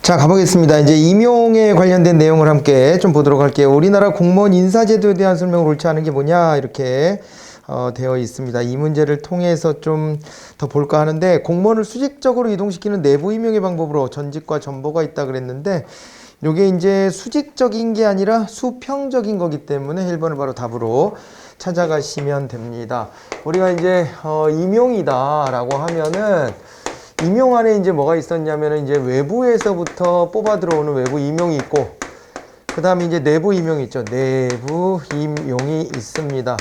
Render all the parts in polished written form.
자, 가보겠습니다. 이제 임용에 관련된 내용을 함께 좀 보도록 할게요. 우리나라 공무원 인사제도에 대한 설명을 옳지 않은 게 뭐냐, 이렇게 되어 있습니다. 이 문제를 통해서 좀 더 볼까 하는데, 공무원을 수직적으로 이동시키는 내부 임용의 방법으로 전직과 전보가 있다 그랬는데, 요게 이제 수직적인 게 아니라 수평적인 거기 때문에 1번을 바로 답으로 찾아가시면 됩니다. 우리가 이제 임용이다 라고 하면은, 임용 안에 이제 뭐가 있었냐면은 이제 외부에서부터 뽑아 들어오는 외부 임용이 있고, 그 다음에 이제 내부 임용이 있죠. 내부 임용이 있습니다.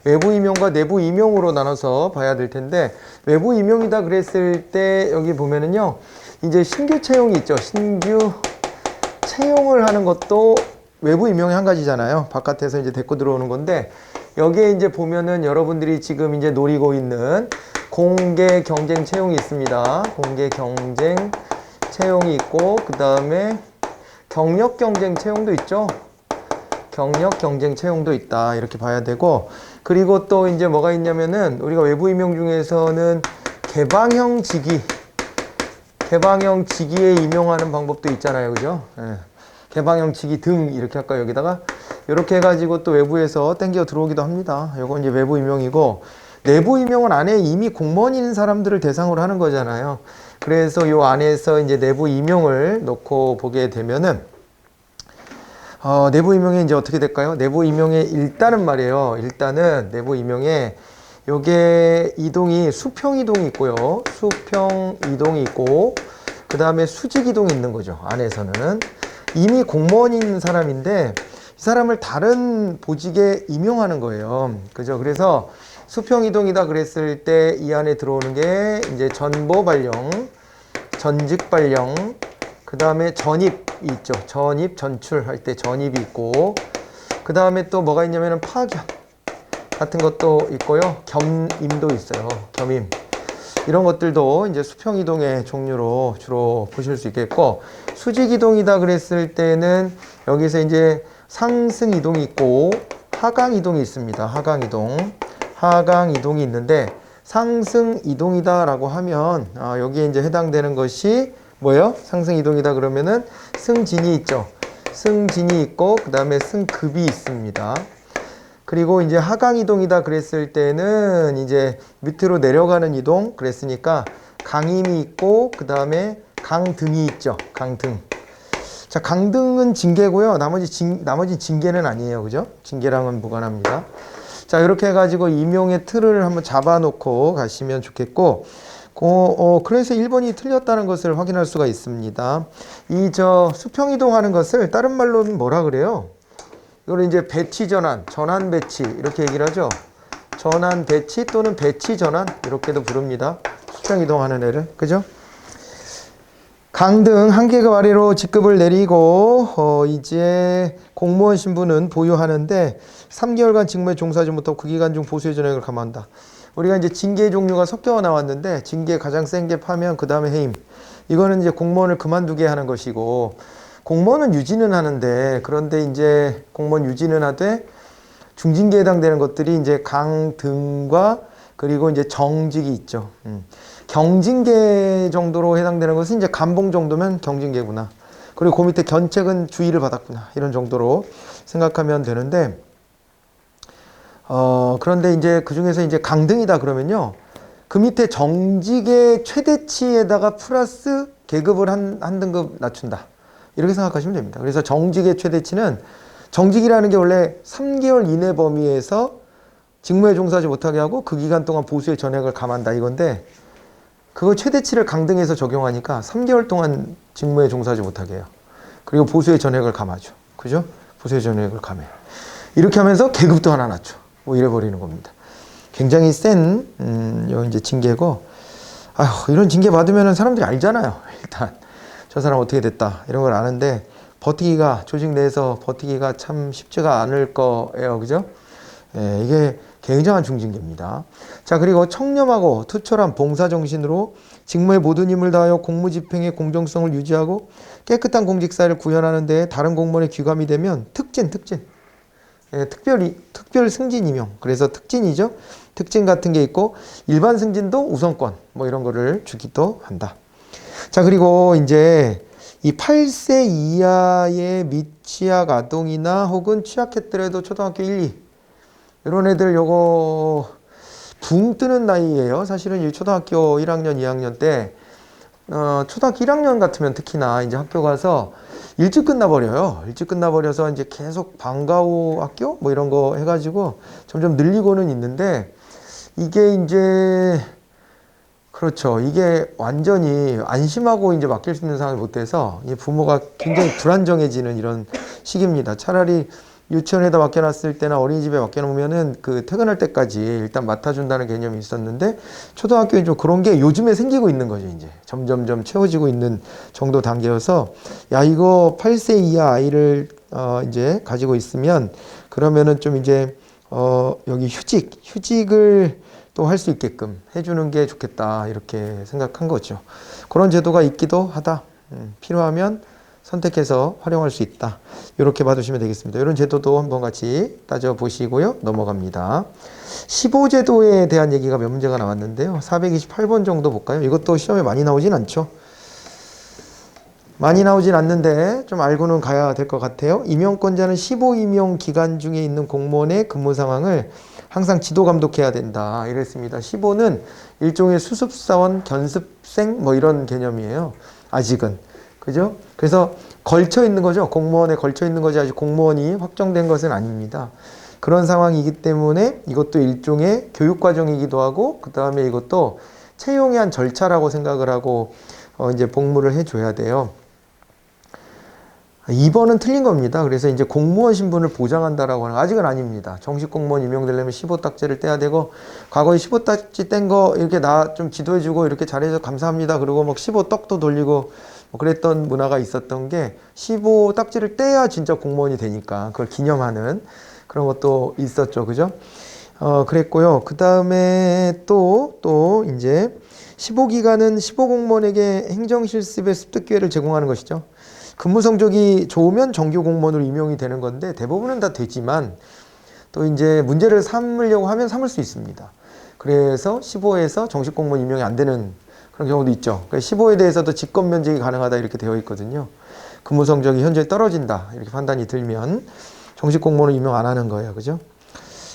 외부 임용과 내부 임용으로 나눠서 봐야 될 텐데, 외부 임용이다 그랬을 때 여기 보면은요, 이제 신규 채용이 있죠. 신규 채용을 하는 것도 외부 임용의 한 가지잖아요. 바깥에서 이제 데리고 들어오는 건데, 여기에 이제 보면은 여러분들이 지금 이제 노리고 있는 공개 경쟁 채용이 있습니다. 공개 경쟁 채용이 있고, 그 다음에 경력 경쟁 채용도 있죠. 경력 경쟁 채용도 있다. 이렇게 봐야 되고, 그리고 또 이제 뭐가 있냐면은 우리가 외부 임용 중에서는 개방형 직위, 개방형 직위에 임용하는 방법도 있잖아요. 그죠? 예. 개방형 직위 등 이렇게 할까요? 여기다가 이렇게 해가지고 또 외부에서 땡겨 들어오기도 합니다. 이건 이제 외부 임용이고, 내부 임용은 안에 이미 공무원인 사람들을 대상으로 하는 거잖아요. 그래서 요 안에서 이제 내부 임용을 놓고 보게 되면은, 내부 임용이 이제 어떻게 될까요? 내부 임용에 일단은 말이에요. 일단은 내부 임용에 요게 이동이 수평 이동이 있고요. 수평 이동이 있고, 그 다음에 수직 이동이 있는 거죠. 안에서는. 이미 공무원인 사람인데, 이 사람을 다른 보직에 임용하는 거예요. 그죠? 그래서 수평 이동이다 그랬을 때 이 안에 들어오는 게 이제 전보 발령, 전직 발령, 그 다음에 전입이 있죠. 전입, 전출 할 때 전입이 있고, 그 다음에 또 뭐가 있냐면은 파견 같은 것도 있고요. 겸임도 있어요. 겸임. 이런 것들도 이제 수평 이동의 종류로 주로 보실 수 있겠고, 수직 이동이다 그랬을 때는 여기서 이제 상승 이동이 있고 하강 이동이 있습니다. 하강 이동. 하강 이동이 있는데, 상승 이동이다 라고 하면 여기에 이제 해당되는 것이 뭐예요? 상승 이동이다 그러면은 승진이 있죠. 승진이 있고, 그 다음에 승급이 있습니다. 그리고 이제 하강 이동이다 그랬을 때는 이제 밑으로 내려가는 이동 그랬으니까 강임이 있고, 그 다음에 강등이 있죠. 강등. 자, 강등은 징계고요. 나머지 징계는 아니에요. 그죠? 징계랑은 무관합니다. 자, 이렇게 해가지고 임용의 틀을 한번 잡아놓고 가시면 좋겠고, 그래서 1번이 틀렸다는 것을 확인할 수가 있습니다. 수평 이동하는 것을 다른 말로는 뭐라 그래요? 이걸 이제 배치 전환, 전환 배치 이렇게 얘기를 하죠. 전환 배치 또는 배치 전환 이렇게도 부릅니다. 수평 이동하는 애를. 그죠? 강등 한 계급 아래로 직급을 내리고 이제 공무원 신분은 보유하는데 3개월간 직무에 종사하지 못하고 그 기간 중 보수의 전역을 감안한다. 우리가 이제 징계 종류가 섞여 나왔는데, 징계 가장 센 게 파면, 그 다음에 해임. 이거는 이제 공무원을 그만두게 하는 것이고, 공무원은 유지는 하는데, 그런데 이제 공무원 유지는 하되 중징계에 해당되는 것들이 이제 강등과 그리고 이제 정직이 있죠. 경징계 정도로 해당되는 것은 이제 감봉 정도면 경징계구나. 그리고 그 밑에 견책은 주의를 받았구나. 이런 정도로 생각하면 되는데, 그런데 이제 그 중에서 이제 강등이다 그러면요, 그 밑에 정직의 최대치에다가 플러스 계급을 한 등급 낮춘다. 이렇게 생각하시면 됩니다. 그래서 정직의 최대치는, 정직이라는 게 원래 3개월 이내 범위에서 직무에 종사하지 못하게 하고 그 기간 동안 보수의 전역을 감한다 이건데, 그거 최대치를 강등해서 적용하니까 3개월 동안 직무에 종사하지 못하게 해요. 그리고 보수의 전역을 감하죠. 그죠? 보수의 전역을 감해요. 이렇게 하면서 계급도 하나 낮춰. 뭐 이래버리는 겁니다. 굉장히 센, 이제 징계고, 이런 징계 받으면 사람들이 알잖아요. 일단, 저 사람 어떻게 됐다. 이런 걸 아는데, 조직 내에서 버티기가 참 쉽지가 않을 거예요. 그죠? 예, 이게 굉장한 중징계입니다. 자, 그리고 청렴하고 투철한 봉사정신으로 직무의 모든 힘을 다하여 공무집행의 공정성을 유지하고 깨끗한 공직사회를 구현하는 데 다른 공무원의 귀감이 되면 특진. 예, 특별 승진 임용. 그래서 특진이죠. 특진 같은 게 있고, 일반 승진도 우선권, 뭐 이런 거를 주기도 한다. 자, 그리고 이제 이 8세 이하의 미취학 아동이나 혹은 취약했더라도 초등학교 1, 2 이런 애들 요거 붕 뜨는 나이예요. 사실은 이 초등학교 1학년, 2학년 때 초등학교 1학년 같으면 특히나 이제 학교 가서 일찍 끝나버려요. 일찍 끝나버려서 이제 계속 방과 후 학교 뭐 이런 거 해가지고 점점 늘리고는 있는데 이게 이제 그렇죠. 이게 완전히 안심하고 이제 맡길 수 있는 상황이 못 돼서 이 부모가 굉장히 불안정해지는 이런 시기입니다. 차라리 유치원에다 맡겨놨을 때나 어린이집에 맡겨놓으면은 그 퇴근할 때까지 일단 맡아준다는 개념이 있었는데 초등학교에 좀 그런 게 요즘에 생기고 있는 거죠. 이제 점점점 채워지고 있는 정도 단계여서 야 이거 8세 이하 아이를 이제 가지고 있으면 그러면은 좀 이제 여기 휴직을 또 할 수 있게끔 해주는 게 좋겠다 이렇게 생각한 거죠. 그런 제도가 있기도 하다. 필요하면 선택해서 활용할 수 있다. 이렇게 봐두시면 되겠습니다. 이런 제도도 한번 같이 따져보시고요. 넘어갑니다. 15제도에 대한 얘기가 몇 문제가 나왔는데요. 428번 정도 볼까요? 이것도 시험에 많이 나오진 않죠. 많이 나오진 않는데 좀 알고는 가야 될 것 같아요. 임용권자는 15임용 기간 중에 있는 공무원의 근무 상황을 항상 지도 감독해야 된다. 이랬습니다. 15는 일종의 수습사원, 견습생 뭐 이런 개념이에요. 아직은. 그죠? 그래서 걸쳐 있는 거죠. 공무원에 걸쳐 있는 거지 아직 공무원이 확정된 것은 아닙니다. 그런 상황이기 때문에 이것도 일종의 교육과정이기도 하고 그 다음에 이것도 채용의 한 절차라고 생각을 하고 이제 복무를 해줘야 돼요. 2번은 틀린 겁니다. 그래서 이제 공무원 신분을 보장한다라고 하는 아직은 아닙니다. 정식 공무원 임용되려면 15딱지를 떼야 되고 과거에 15딱지 뗀 거 이렇게 나 좀 지도해주고 이렇게 잘해서 감사합니다. 그리고 막 15떡도 돌리고 뭐 그랬던 문화가 있었던 게 15딱지를 떼야 진짜 공무원이 되니까 그걸 기념하는 그런 것도 있었죠. 그죠? 그랬고요. 그 다음에 또 이제 15기간은 15공무원에게 행정실습의 습득 기회를 제공하는 것이죠. 근무 성적이 좋으면 정규 공무원으로 임용이 되는 건데 대부분은 다 되지만 또 이제 문제를 삼으려고 하면 삼을 수 있습니다. 그래서 15에서 정식 공무원 임용이 안 되는 그런 경우도 있죠. 그러니까 15에 대해서도 직권 면직이 가능하다 이렇게 되어 있거든요. 근무 성적이 현저히 떨어진다 이렇게 판단이 들면 정식 공무원을 임용 안 하는 거예요. 그죠?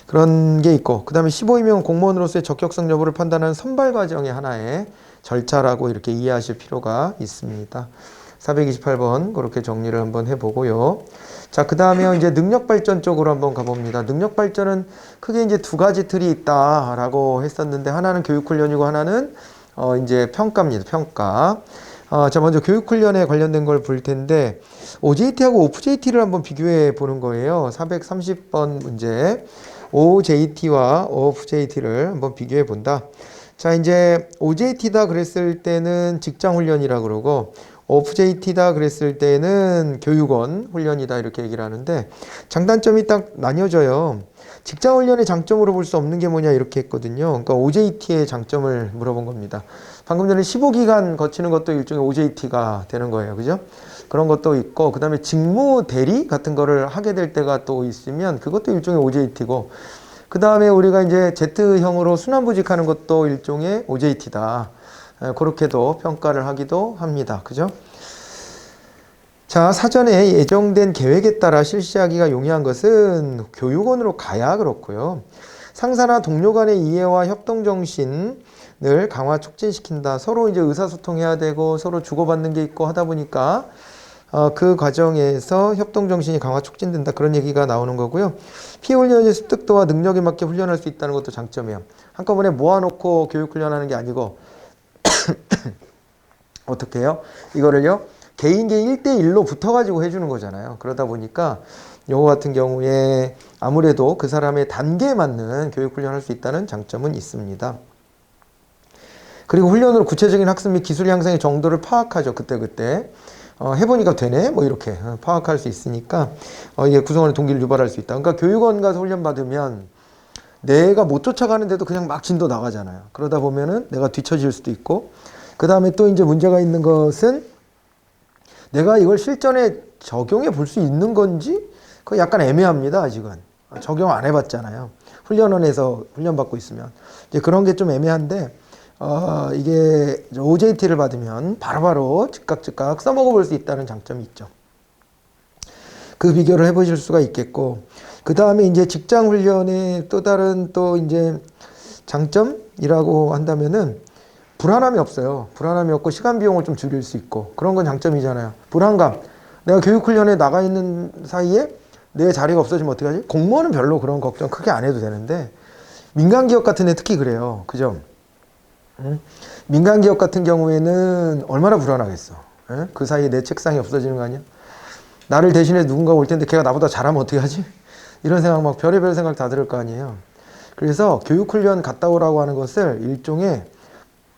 그런 게 있고 그 다음에 15임용 공무원으로서의 적격성 여부를 판단하는 선발 과정의 하나의 절차라고 이렇게 이해하실 필요가 있습니다. 428번 그렇게 정리를 한번 해보고요. 자, 그 다음에 이제 능력 발전 쪽으로 한번 가봅니다. 능력 발전은 크게 이제 두 가지 틀이 있다라고 했었는데 하나는 교육훈련이고 하나는 이제 평가입니다. 평가. 자, 먼저 교육훈련에 관련된 걸 볼 텐데 OJT하고 OFJT를 한번 비교해 보는 거예요. 430번 문제. OJT와 OFJT를 한번 비교해 본다. 자, 이제 OJT다 그랬을 때는 직장훈련이라 그러고 OFJT다 그랬을 때는 교육원 훈련이다 이렇게 얘기를 하는데 장단점이 딱 나뉘어져요. 직장훈련의 장점으로 볼 수 없는 게 뭐냐 이렇게 했거든요. 그러니까 OJT의 장점을 물어본 겁니다. 방금 전에 15기간 거치는 것도 일종의 OJT가 되는 거예요. 그죠? 그런 것도 있고 그 다음에 직무 대리 같은 거를 하게 될 때가 또 있으면 그것도 일종의 OJT고 그 다음에 우리가 이제 Z형으로 순환부직하는 것도 일종의 OJT다. 그렇게도 평가를 하기도 합니다. 그죠? 자, 사전에 예정된 계획에 따라 실시하기가 용이한 것은 교육원으로 가야 그렇고요. 상사나 동료 간의 이해와 협동 정신을 강화 촉진시킨다. 서로 이제 의사소통해야 되고 서로 주고받는 게 있고 하다 보니까 그 과정에서 협동 정신이 강화 촉진된다. 그런 얘기가 나오는 거고요. 피해훈련의 습득도와 능력에 맞게 훈련할 수 있다는 것도 장점이에요. 한꺼번에 모아놓고 교육훈련하는 게 아니고 어떻게 해요? 이거를요 개인계 1대1로 붙어가지고 해주는 거잖아요. 그러다 보니까 요거 같은 경우에 아무래도 그 사람의 단계에 맞는 교육훈련을 할 수 있다는 장점은 있습니다. 그리고 훈련으로 구체적인 학습 및 기술 향상의 정도를 파악하죠. 그때그때 해보니까 되네? 뭐 이렇게 파악할 수 있으니까 이게 구성원의 동기를 유발할 수 있다. 그러니까 교육원 가서 훈련 받으면 내가 못 쫓아가는데도 그냥 막 진도 나가잖아요. 그러다 보면은 내가 뒤처질 수도 있고 그 다음에 또 이제 문제가 있는 것은 내가 이걸 실전에 적용해 볼 수 있는 건지 그거 약간 애매합니다. 아직은 적용 안 해봤잖아요. 훈련원에서 훈련받고 있으면 이제 그런 게 좀 애매한데 이게 OJT를 받으면 바로바로 즉각 써먹어 볼 수 있다는 장점이 있죠. 그 비교를 해보실 수가 있겠고, 그 다음에 이제 직장 훈련의 또 다른 또 이제 장점이라고 한다면은 불안함이 없어요. 불안함이 없고 시간 비용을 좀 줄일 수 있고 그런 건 장점이잖아요. 불안감. 내가 교육 훈련에 나가 있는 사이에 내 자리가 없어지면 어떻게 하지? 공무원은 별로 그런 걱정 크게 안 해도 되는데 민간 기업 같은 데 특히 그래요. 그죠? 민간 기업 같은 경우에는 얼마나 불안하겠어. 그 사이에 내 책상이 없어지는 거 아니야? 나를 대신해 누군가 올 텐데 걔가 나보다 잘하면 어떻게 하지? 이런 생각 막 별의별 생각 다 들을 거 아니에요. 그래서 교육훈련 갔다 오라고 하는 것을 일종의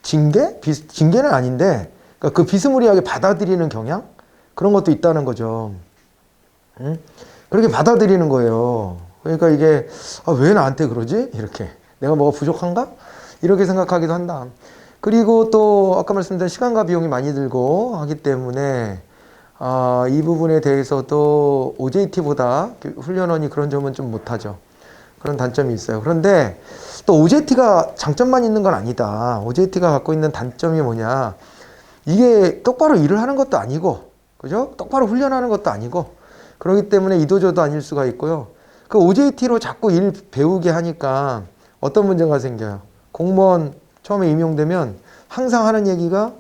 징계? 징계는 아닌데 그러니까 그 비스무리하게 받아들이는 경향? 그런 것도 있다는 거죠. 그렇게 받아들이는 거예요. 그러니까 이게 왜 나한테 그러지? 이렇게 내가 뭐가 부족한가? 이렇게 생각하기도 한다. 그리고 또 아까 말씀드린 시간과 비용이 많이 들고 하기 때문에 이 부분에 대해서도 OJT보다 훈련원이 그런 점은 좀 못하죠. 그런 단점이 있어요. 그런데 또 OJT가 장점만 있는 건 아니다. OJT가 갖고 있는 단점이 뭐냐. 이게 똑바로 일을 하는 것도 아니고, 그죠? 똑바로 훈련하는 것도 아니고, 그렇기 때문에 이도저도 아닐 수가 있고요. 그 OJT로 자꾸 일 배우게 하니까 어떤 문제가 생겨요. 공무원 처음에 임용되면 항상 하는 얘기가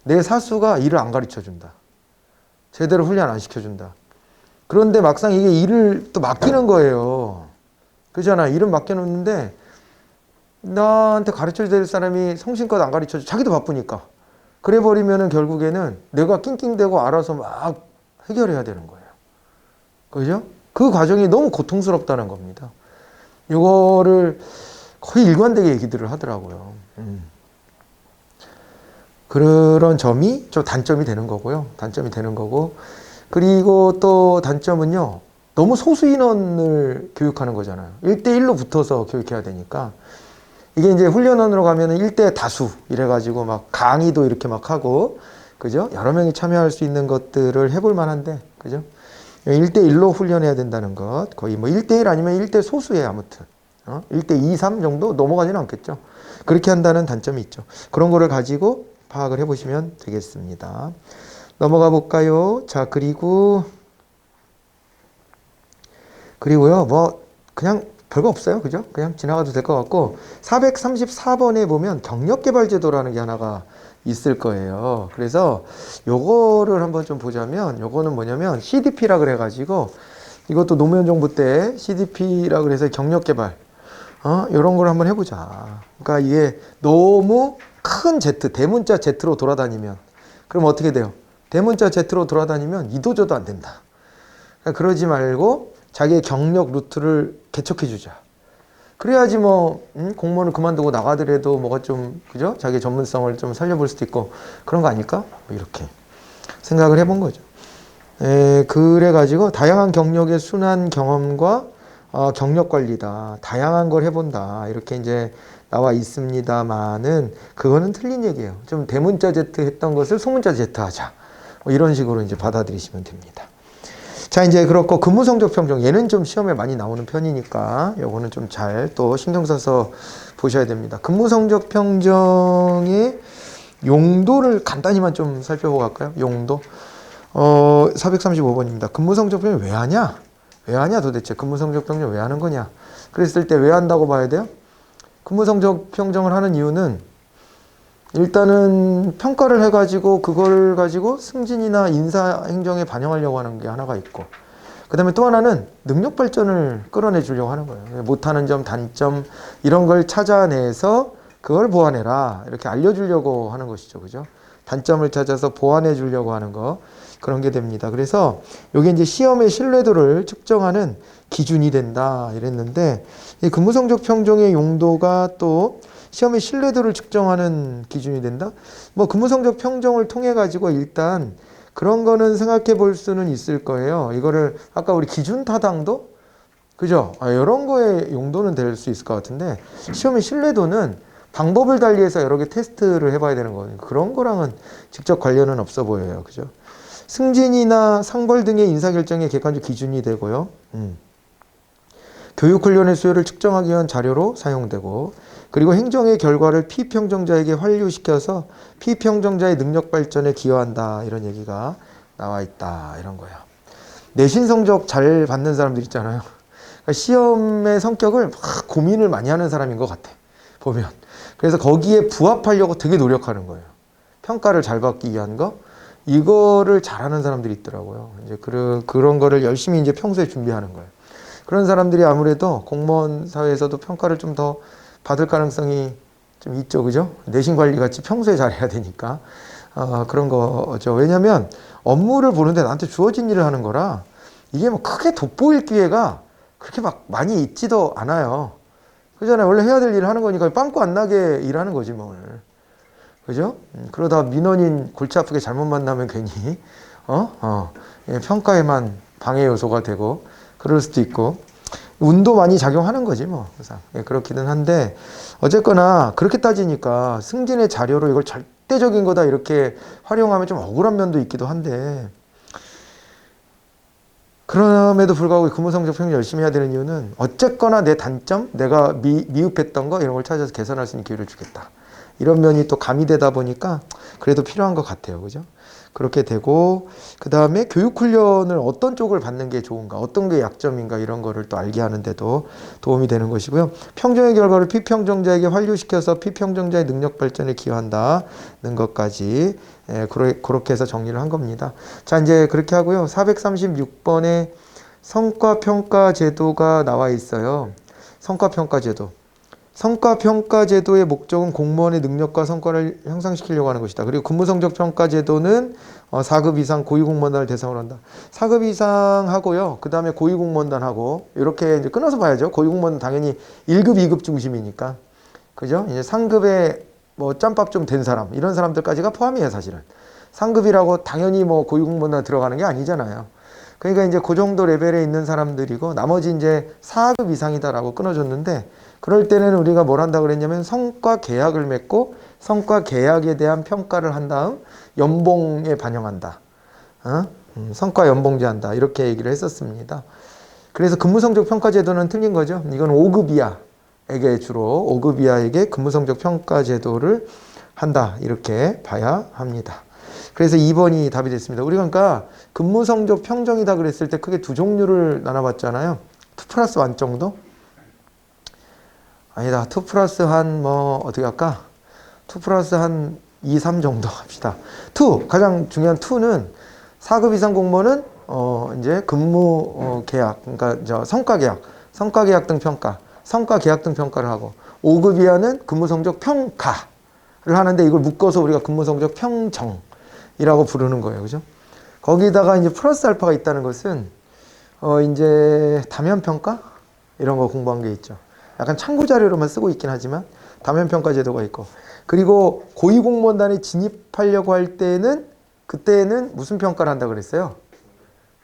내 사수가 일을 안 가르쳐 준다. 제대로 훈련 안 시켜준다. 그런데 막상 이게 일을 또 맡기는 거예요. 그잖아. 일은 맡겨놓는데 나한테 가르쳐야 될 사람이 성심껏 안 가르쳐줘. 자기도 바쁘니까. 그래 버리면은 결국에는 내가 낑낑대고 알아서 막 해결해야 되는 거예요. 그죠? 그 과정이 너무 고통스럽다는 겁니다. 이거를 거의 일관되게 얘기들을 하더라고요. 그런 점이 좀 단점이 되는 거고요. 단점이 되는 거고. 그리고 또 단점은요. 너무 소수 인원을 교육하는 거잖아요. 1대1로 붙어서 교육해야 되니까. 이게 이제 훈련원으로 가면은 1대 다수 이래가지고 막 강의도 이렇게 막 하고, 그죠? 여러 명이 참여할 수 있는 것들을 해볼 만한데, 그죠? 1대1로 훈련해야 된다는 것. 거의 뭐 1대1 아니면 1대 소수예요, 아무튼. 1대2, 3 정도 넘어가지는 않겠죠. 그렇게 한다는 단점이 있죠. 그런 거를 가지고 파악을 해보시면 되겠습니다. 넘어가 볼까요? 자, 그리고요, 뭐, 그냥 별거 없어요. 그죠? 그냥 지나가도 될 것 같고, 434번에 보면 경력개발제도라는 게 하나가 있을 거예요. 그래서 요거를 한번 좀 보자면, 요거는 뭐냐면 CDP라 그래가지고, 이것도 노무현 정부 때 CDP라 그래서 경력개발, 요런 걸 한번 해보자. 그러니까 이게 너무 큰 Z, 대문자 Z로 돌아다니면, 그럼 어떻게 돼요? 대문자 Z로 돌아다니면 이도저도 안 된다. 그러니까 그러지 말고 자기의 경력 루트를 개척해주자. 그래야지 뭐 공무원을 그만두고 나가더라도 뭐가 좀, 그죠? 자기의 전문성을 좀 살려볼 수도 있고 그런 거 아닐까? 뭐 이렇게 생각을 해본 거죠. 그래가지고 다양한 경력의 순환 경험과 경력 관리다. 다양한 걸 해본다. 이렇게 이제 나와 있습니다만은 그거는 틀린 얘기예요. 좀 대문자 Z 했던 것을 소문자 Z 하자. 뭐 이런 식으로 이제 받아들이시면 됩니다. 자, 이제 그렇고 근무 성적 평정. 얘는 좀 시험에 많이 나오는 편이니까 요거는 좀 잘 또 신경 써서 보셔야 됩니다. 근무 성적 평정의 용도를 간단히만 좀 살펴보고 갈까요? 용도. 435번입니다. 근무 성적 평정 왜 하냐? 왜 하냐 도대체? 근무 성적 평정 왜 하는 거냐? 그랬을 때 왜 한다고 봐야 돼요? 근무 성적 평정을 하는 이유는 일단은 평가를 해가지고 그걸 가지고 승진이나 인사 행정에 반영하려고 하는 게 하나가 있고, 그 다음에 또 하나는 능력 발전을 끌어내 주려고 하는 거예요. 못하는 점, 단점 이런 걸 찾아내서 그걸 보완해라 이렇게 알려주려고 하는 것이죠. 그죠? 단점을 찾아서 보완해 주려고 하는 거, 그런 게 됩니다. 그래서 이게 이제 시험의 신뢰도를 측정하는 기준이 된다 이랬는데, 이 근무 성적 평정의 용도가 또 시험의 신뢰도를 측정하는 기준이 된다? 뭐 근무 성적 평정을 통해 가지고 일단 그런 거는 생각해 볼 수는 있을 거예요. 이거를 아까 우리 기준 타당도? 그죠? 이런 거에 용도는 될 수 있을 것 같은데, 시험의 신뢰도는 방법을 달리해서 여러 개 테스트를 해봐야 되는 거예요. 그런 거랑은 직접 관련은 없어 보여요. 그죠? 승진이나 상벌 등의 인사결정의 객관적 기준이 되고요. 교육 훈련의 수요를 측정하기 위한 자료로 사용되고, 그리고 행정의 결과를 피평정자에게 환류시켜서 피평정자의 능력 발전에 기여한다. 이런 얘기가 나와 있다. 이런 거예요. 내신 성적 잘 받는 사람들 있잖아요. 그러니까 시험의 성격을 막 고민을 많이 하는 사람인 것 같아. 보면. 그래서 거기에 부합하려고 되게 노력하는 거예요. 평가를 잘 받기 위한 거. 이거를 잘하는 사람들이 있더라고요. 이제 그런 거를 열심히 이제 평소에 준비하는 거예요. 그런 사람들이 아무래도 공무원 사회에서도 평가를 좀 더 받을 가능성이 좀 있죠. 그죠? 내신 관리 같이 평소에 잘해야 되니까. 그런 거죠. 왜냐면 업무를 보는데 나한테 주어진 일을 하는 거라 이게 뭐 크게 돋보일 기회가 그렇게 막 많이 있지도 않아요. 그잖아요. 원래 해야 될 일을 하는 거니까 빵꾸 안 나게 일하는 거지 뭘. 그죠? 그러다 민원인 골치 아프게 잘못 만나면 괜히 평가에만 방해 요소가 되고 그럴 수도 있고 운도 많이 작용하는 거지 뭐. 그렇기는 한데 어쨌거나 그렇게 따지니까 승진의 자료로 이걸 절대적인 거다 이렇게 활용하면 좀 억울한 면도 있기도 한데, 그럼에도 불구하고 근무성적 평가 열심히 해야 되는 이유는 어쨌거나 내 단점, 내가 미흡했던 거 이런 걸 찾아서 개선할 수 있는 기회를 주겠다. 이런 면이 또 가미되다 보니까 그래도 필요한 것 같아요. 그죠? 그렇게 되고, 그 다음에 교육훈련을 어떤 쪽을 받는 게 좋은가, 어떤 게 약점인가 이런 거를 또 알게 하는데도 도움이 되는 것이고요. 평정의 결과를 피평정자에게 환류시켜서 피평정자의 능력 발전에 기여한다는 것까지 그렇게 해서 정리를 한 겁니다. 자, 이제 그렇게 하고요. 436번에 성과평가 제도가 나와 있어요. 성과평가 제도. 성과평가 제도의 목적은 공무원의 능력과 성과를 향상시키려고 하는 것이다. 그리고 근무성적 평가 제도는 4급 이상 고위공무원단을 대상으로 한다. 4급 이상 하고요. 그 다음에 고위공무원단하고 이렇게 이제 끊어서 봐야죠. 고위공무원은 당연히 1급, 2급 중심이니까. 그죠? 이제 상급에 뭐 짬밥 좀 된 사람, 이런 사람들까지가 포함이에요, 사실은. 상급이라고 당연히 뭐 고위공무원단 들어가는 게 아니잖아요. 그러니까 이제 그 정도 레벨에 있는 사람들이고 나머지 이제 4급 이상이다라고 끊어줬는데, 그럴 때는 우리가 뭘 한다고 그랬냐면 성과 계약을 맺고 성과 계약에 대한 평가를 한 다음 연봉에 반영한다. 성과 연봉제 한다. 이렇게 얘기를 했었습니다. 그래서 근무성적 평가 제도는 틀린 거죠. 이건 5급 이하에게 주로 5급 이하에게 근무성적 평가 제도를 한다. 이렇게 봐야 합니다. 그래서 2번이 답이 됐습니다. 우리가 그러니까 근무성적 평정이다 그랬을 때 크게 두 종류를 나눠봤잖아요. 2+1 정도? 아니다. 2+ 한 어떻게 할까? 2+ 한 2, 3 정도 합시다. 2, 가장 중요한 2는 4급 이상 공무원은 이제 근무 계약, 그러니까 성과 계약 등 평가, 성과 계약 등 평가를 하고, 5급 이하는 근무성적 평가를 하는데 이걸 묶어서 우리가 근무성적 평정이라고 부르는 거예요. 그죠? 거기다가 이제 플러스 알파가 있다는 것은 이제 다면 평가 이런 거 공부한 게 있죠. 약간 참고 자료로만 쓰고 있긴 하지만 다면 평가 제도가 있고, 그리고 고위공무원단에 진입하려고 할 때는 그때는 무슨 평가를 한다 그랬어요?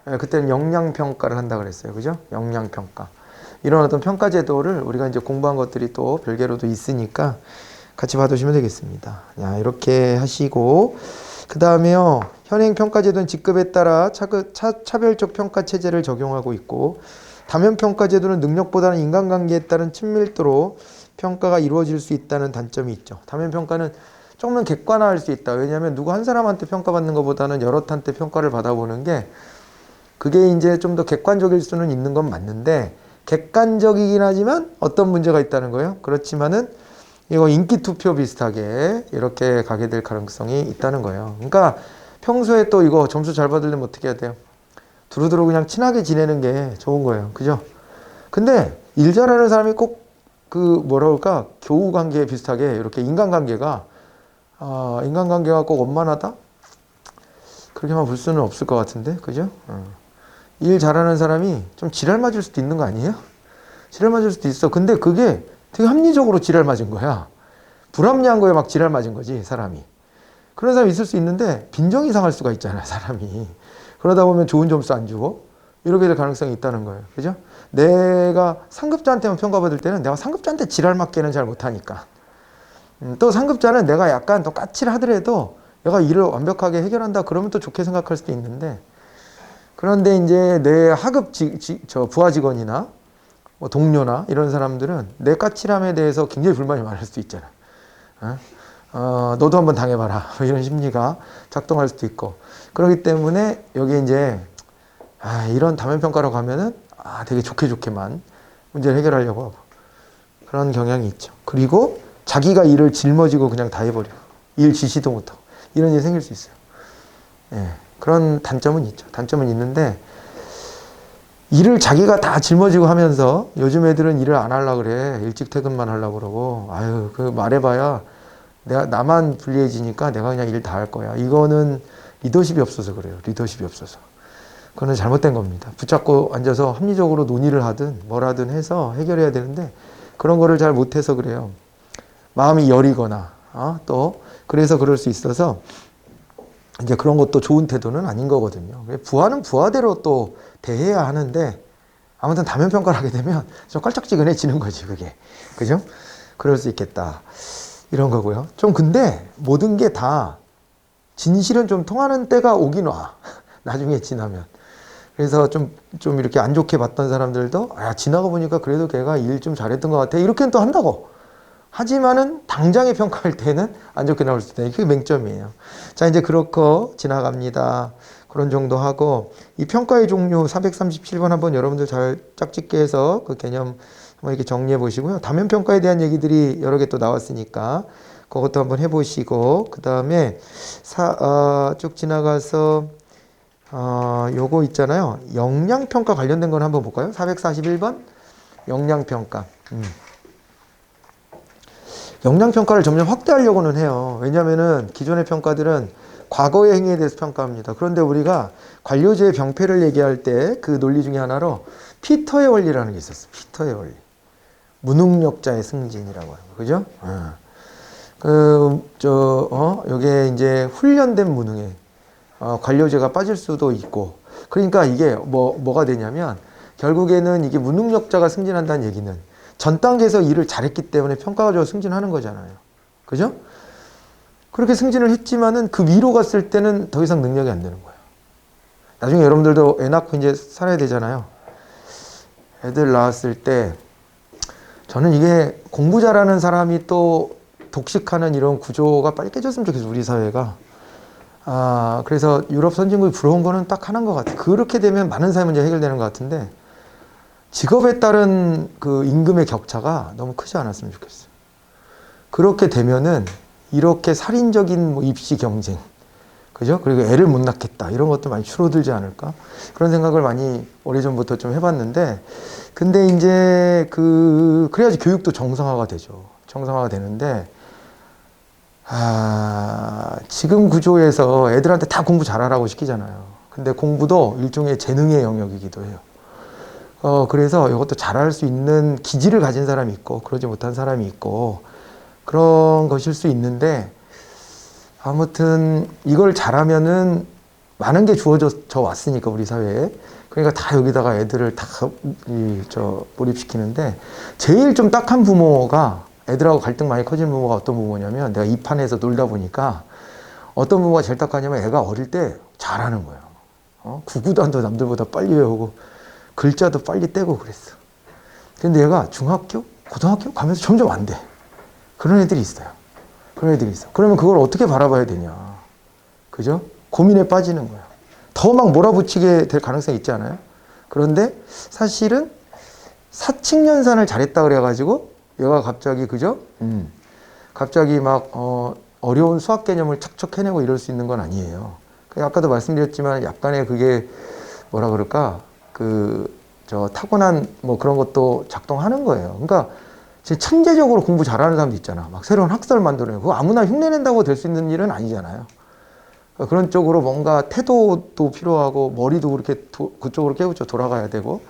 그때는 역량 평가를 한다 그랬어요. 그죠? 역량 평가. 이런 어떤 평가 제도를 우리가 이제 공부한 것들이 또 별개로도 있으니까 같이 봐두시면 되겠습니다. 야, 이렇게 하시고, 그 다음에요. 현행 평가 제도는 직급에 따라 차별적 평가 체제를 적용하고 있고, 다면 평가 제도는 능력보다는 인간관계에 따른 친밀도로 평가가 이루어질 수 있다는 단점이 있죠. 다면 평가는 조금 객관화할 수 있다. 왜냐하면 누구 한 사람한테 평가받는 것보다는 여럿한테 평가를 받아보는 게, 그게 이제 좀 더 객관적일 수는 있는 건 맞는데, 객관적이긴 하지만 어떤 문제가 있다는 거예요. 그렇지만은 이거 인기 투표 비슷하게 이렇게 가게 될 가능성이 있다는 거예요. 그러니까 평소에 또 이거 점수 잘 받으려면 어떻게 해야 돼요? 두루두루 그냥 친하게 지내는 게 좋은 거예요. 그죠? 근데 일 잘하는 사람이 꼭 교우 관계 비슷하게 이렇게 인간관계가 꼭 원만하다? 그렇게만 볼 수는 없을 것 같은데. 그죠? 일 잘하는 사람이 좀 지랄 맞을 수도 있는 거 아니에요? 지랄 맞을 수도 있어. 근데 그게 되게 합리적으로 지랄 맞은 거야. 불합리한 거에 막 지랄 맞은 거지, 사람이. 그런 사람이 있을 수 있는데 빈정이 상할 수가 있잖아요, 사람이. 그러다 보면 좋은 점수 안 주고 이렇게 될 가능성이 있다는 거예요. 그죠? 내가 상급자한테만 평가받을 때는 내가 상급자한테 지랄 맞게는 잘 못하니까. 또 상급자는 내가 약간 더 까칠을 하더라도 내가 일을 완벽하게 해결한다 그러면 또 좋게 생각할 수도 있는데, 그런데 이제 내 하급 부하 직원이나 뭐 동료나 이런 사람들은 내 까칠함에 대해서 굉장히 불만이 많을 수도 있잖아. 너도 한번 당해봐라. 이런 심리가 작동할 수도 있고. 그렇기 때문에 여기 이제 이런 다면평가로 가면은 되게 좋게만 문제를 해결하려고 하고 그런 경향이 있죠. 그리고 자기가 일을 짊어지고 그냥 다 해버려. 일 지시도 못하고 이런 일이 생길 수 있어요. 예, 그런 단점은 있죠. 단점은 있는데 일을 자기가 다 짊어지고 하면서 요즘 애들은 일을 안 하려고 그래. 일찍 퇴근만 하려고 그러고 그 말해봐야 나만 불리해지니까 내가 그냥 일 다 할 거야. 이거는 리더십이 없어서 그래요. 리더십이 없어서. 그거는 잘못된 겁니다. 붙잡고 앉아서 합리적으로 논의를 하든 뭘 하든 해서 해결해야 되는데 그런 거를 잘 못해서 그래요. 마음이 여리거나 또 그래서 그럴 수 있어서 이제 그런 것도 좋은 태도는 아닌 거거든요. 부하는 부하대로 또 대해야 하는데 아무튼 다면평가를 하게 되면 좀 껄쩍지근해지는 거지 그게. 그죠? 그럴 수 있겠다. 이런 거고요. 좀 근데 모든 게 다 진실은 좀 통하는 때가 오긴 와. 나중에 지나면. 그래서 좀 이렇게 안 좋게 봤던 사람들도 지나가 보니까 그래도 걔가 일 좀 잘했던 것 같아. 이렇게는 또 한다고. 하지만은 당장에 평가할 때는 안 좋게 나올 수 있다. 그게 맹점이에요. 자, 이제 그렇고 지나갑니다. 그런 정도 하고 이 평가의 종류 437번 한번 여러분들 잘 짝짓게 해서 그 개념 한번 이렇게 정리해 보시고요. 다면평가에 대한 얘기들이 여러 개 또 나왔으니까 그것도 한번 해보시고 그 다음에 쭉 지나가서 요거 있잖아요. 역량평가 관련된 건 한번 볼까요? 441번 역량평가. 역량평가를 점점 확대하려고는 해요. 왜냐면은 기존의 평가들은 과거의 행위에 대해서 평가합니다. 그런데 우리가 관료제의 병폐를 얘기할 때 그 논리 중에 하나로 피터의 원리라는 게 있었어요. 피터의 원리. 무능력자의 승진이라고 하는 거. 그죠? 요게 이제 훈련된 무능에 관료제가 빠질 수도 있고. 그러니까 이게 뭐가 되냐면 결국에는 이게 무능력자가 승진한다는 얘기는 전 단계에서 일을 잘했기 때문에 평가가 좋아 승진하는 거잖아요. 그죠? 그렇게 승진을 했지만은 그 위로 갔을 때는 더 이상 능력이 안 되는 거예요. 나중에 여러분들도 애 낳고 이제 살아야 되잖아요. 애들 낳았을 때 저는 이게 공부 잘하는 사람이 또 독식하는 이런 구조가 빨리 깨졌으면 좋겠어요. 우리 사회가. 그래서 유럽 선진국이 부러운 거는 딱 하나인 것 같아요. 그렇게 되면 많은 사회 문제가 해결되는 것 같은데 직업에 따른 그 임금의 격차가 너무 크지 않았으면 좋겠어요. 그렇게 되면은 이렇게 살인적인 뭐 입시 경쟁, 그죠? 그리고 애를 못 낳겠다 이런 것도 많이 줄어들지 않을까? 그런 생각을 많이 오래전부터 좀 해봤는데, 근데 이제 그래야지 교육도 정상화가 되죠. 정상화가 되는데, 지금 구조에서 애들한테 다 공부 잘하라고 시키잖아요. 근데 공부도 일종의 재능의 영역이기도 해요. 그래서 이것도 잘할 수 있는 기질을 가진 사람이 있고 그러지 못한 사람이 있고 그런 것일 수 있는데 아무튼 이걸 잘하면은 많은 게 주어져 왔으니까 우리 사회에. 그러니까 다 여기다가 애들을 다 몰입시키는데 제일 좀 딱한 부모가 애들하고 갈등 많이 커지는 부모가 어떤 부모냐면 내가 이 판에서 놀다 보니까 어떤 부모가 제일 딱하냐면 애가 어릴 때 잘하는 거예요. 구구단도 남들보다 빨리 외우고 글자도 빨리 떼고 그랬어. 근데 얘가 중학교, 고등학교 가면서 점점 안 돼. 그런 애들이 있어요. 그런 애들이 있어. 그러면 그걸 어떻게 바라봐야 되냐. 그죠? 고민에 빠지는 거야. 더 막 몰아붙이게 될 가능성이 있지 않아요? 그런데 사실은 사칙연산을 잘했다 그래가지고 얘가 갑자기, 그죠? 갑자기 막, 어려운 수학 개념을 척척 해내고 이럴 수 있는 건 아니에요. 아까도 말씀드렸지만 약간의 그게 뭐라 그럴까? 타고난 뭐 그런 것도 작동하는 거예요. 그러니까 천재적으로 공부 잘하는 사람도 있잖아. 막 새로운 학설 만들어내고 그거 아무나 흉내낸다고 될 수 있는 일은 아니잖아요. 그러니까 그런 쪽으로 뭔가 태도도 필요하고 머리도 그렇게 그쪽으로 깨우쳐 돌아가야 되고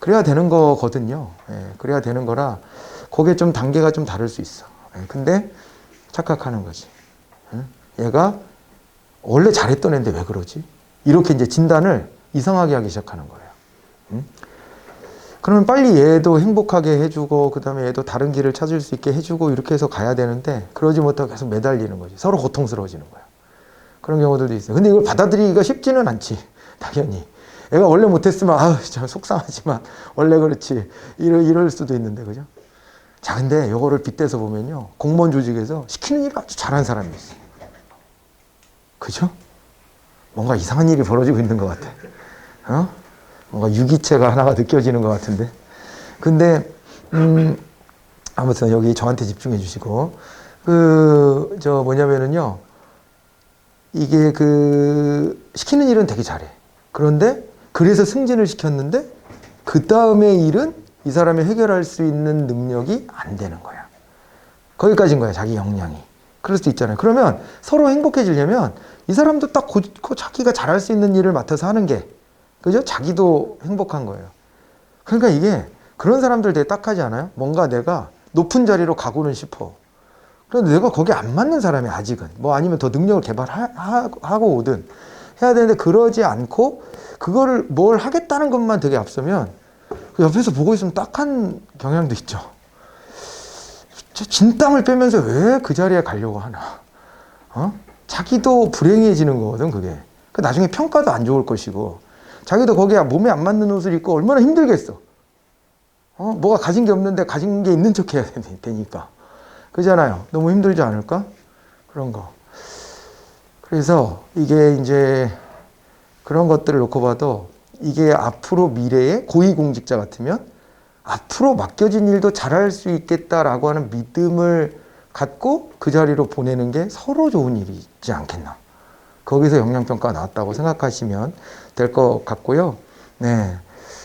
그래야 되는 거거든요. 그래야 되는 거라 그게 좀 단계가 좀 다를 수 있어. 근데 착각하는 거지. 얘가 원래 잘했던 애인데 왜 그러지? 이렇게 이제 진단을 이상하게 하기 시작하는 거예요. 그러면 빨리 얘도 행복하게 해주고 그 다음에 얘도 다른 길을 찾을 수 있게 해주고 이렇게 해서 가야 되는데 그러지 못하고 계속 매달리는 거지. 서로 고통스러워지는 거야. 그런 경우들도 있어요. 근데 이걸 받아들이기가 쉽지는 않지. 당연히. 애가 원래 못했으면 아우 참 속상하지만 원래 그렇지 이럴 수도 있는데 그죠? 자 근데 요거를 빗대서 보면요 공무원 조직에서 시키는 일을 아주 잘하는 사람이 있어요. 그죠? 뭔가 이상한 일이 벌어지고 있는 것 같아. 뭔가 유기체가 하나가 느껴지는 것 같은데. 근데 아무튼 여기 저한테 집중해 주시고 뭐냐면은요 이게 시키는 일은 되게 잘해. 그런데 그래서 승진을 시켰는데 그 다음의 일은 이 사람이 해결할 수 있는 능력이 안 되는 거야. 거기까지인 거야 자기 역량이. 그럴 수도 있잖아요. 그러면 서로 행복해지려면 이 사람도 딱 자기가 잘할 수 있는 일을 맡아서 하는 게 그죠? 자기도 행복한 거예요. 그러니까 이게 그런 사람들 되게 딱하지 않아요? 뭔가 내가 높은 자리로 가고는 싶어. 그런데 내가 거기 안 맞는 사람이 아직은 뭐 아니면 더 능력을 개발하고 오든 해야 되는데 그러지 않고 그거를 뭘 하겠다는 것만 되게 앞서면 그 옆에서 보고 있으면 딱한 경향도 있죠. 진땀을 빼면서 왜 그 자리에 가려고 하나? 자기도 불행해지는 거거든 그게. 그 나중에 평가도 안 좋을 것이고 자기도 거기에 몸에 안 맞는 옷을 입고 얼마나 힘들겠어. 뭐가 가진 게 없는데 가진 게 있는 척 해야 되니까. 그잖아요. 너무 힘들지 않을까? 그런 거. 그래서 이게 이제 그런 것들을 놓고 봐도 이게 앞으로 미래의 고위공직자 같으면 앞으로 맡겨진 일도 잘할 수 있겠다라고 하는 믿음을 갖고 그 자리로 보내는 게 서로 좋은 일이지 않겠나. 거기서 역량평가가 나왔다고 생각하시면 될 것 같고요. 네.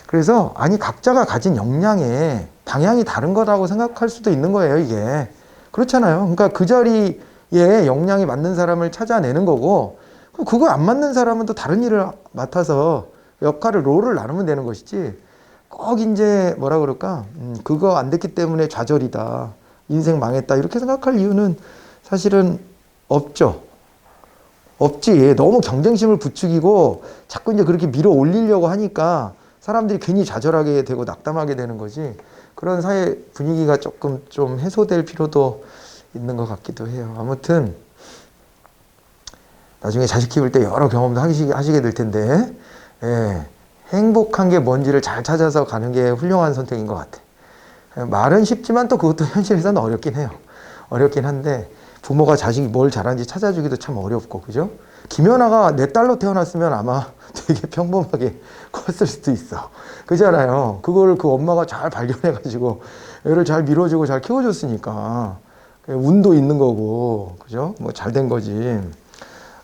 그래서 각자가 가진 역량의 방향이 다른 거라고 생각할 수도 있는 거예요, 이게. 그렇잖아요. 그러니까 그 자리에 역량이 맞는 사람을 찾아내는 거고, 그거 안 맞는 사람은 또 다른 일을 맡아서 롤을 나누면 되는 것이지, 꼭 이제 뭐라 그럴까, 그거 안 됐기 때문에 좌절이다, 인생 망했다, 이렇게 생각할 이유는 사실은 없죠. 없지. 너무 경쟁심을 부추기고 자꾸 이제 그렇게 밀어 올리려고 하니까 사람들이 괜히 좌절하게 되고 낙담하게 되는 거지. 그런 사회 분위기가 조금 좀 해소될 필요도 있는 것 같기도 해요. 아무튼 나중에 자식 키울 때 여러 경험도 하시게 될 텐데 행복한 게 뭔지를 잘 찾아서 가는 게 훌륭한 선택인 것 같아. 말은 쉽지만 또 그것도 현실에서는 어렵긴 해요. 어렵긴 한데 부모가 자식이 뭘 잘하는지 찾아주기도 참 어렵고, 그죠? 김연아가 내 딸로 태어났으면 아마 되게 평범하게 컸을 수도 있어. 그잖아요. 그걸 그 엄마가 잘 발견해가지고 애를 잘 밀어주고 잘 키워줬으니까 운도 있는 거고, 그죠? 뭐 잘 된 거지.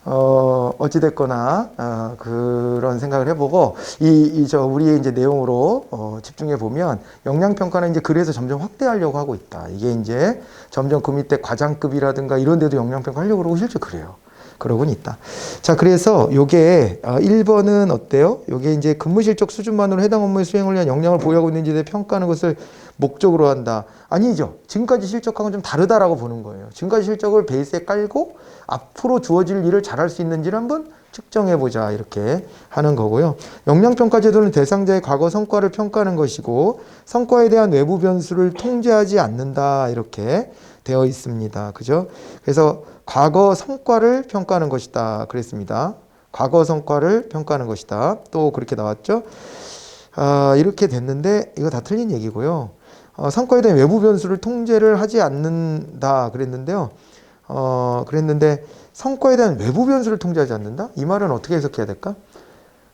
어찌됐거나, 그런 생각을 해보고, 우리의 이제 내용으로, 집중해 보면, 역량평가는 이제 그래서 점점 확대하려고 하고 있다. 이게 이제 점점 그 밑에 과장급이라든가 이런 데도 역량평가 하려고 그러고 실제 그래요. 그러고는 있다. 자, 그래서 요게, 1번은 어때요? 요게 이제 근무실적 수준만으로 해당 업무의 수행을 위한 역량을 보유하고 있는지에 대해 평가하는 것을 목적으로 한다. 아니죠. 지금까지 실적하고는 좀 다르다라고 보는 거예요. 지금까지 실적을 베이스에 깔고 앞으로 주어질 일을 잘할 수 있는지를 한번 측정해보자, 이렇게 하는 거고요. 역량평가 제도는 대상자의 과거 성과를 평가하는 것이고 성과에 대한 외부 변수를 통제하지 않는다, 이렇게 되어 있습니다. 그죠? 그래서 과거 성과를 평가하는 것이다 그랬습니다. 과거 성과를 평가하는 것이다. 또 그렇게 나왔죠. 이렇게 됐는데 이거 다 틀린 얘기고요. 성과에 대한 외부 변수를 통제를 하지 않는다 그랬는데요. 그랬는데 성과에 대한 외부 변수를 통제하지 않는다? 이 말은 어떻게 해석해야 될까?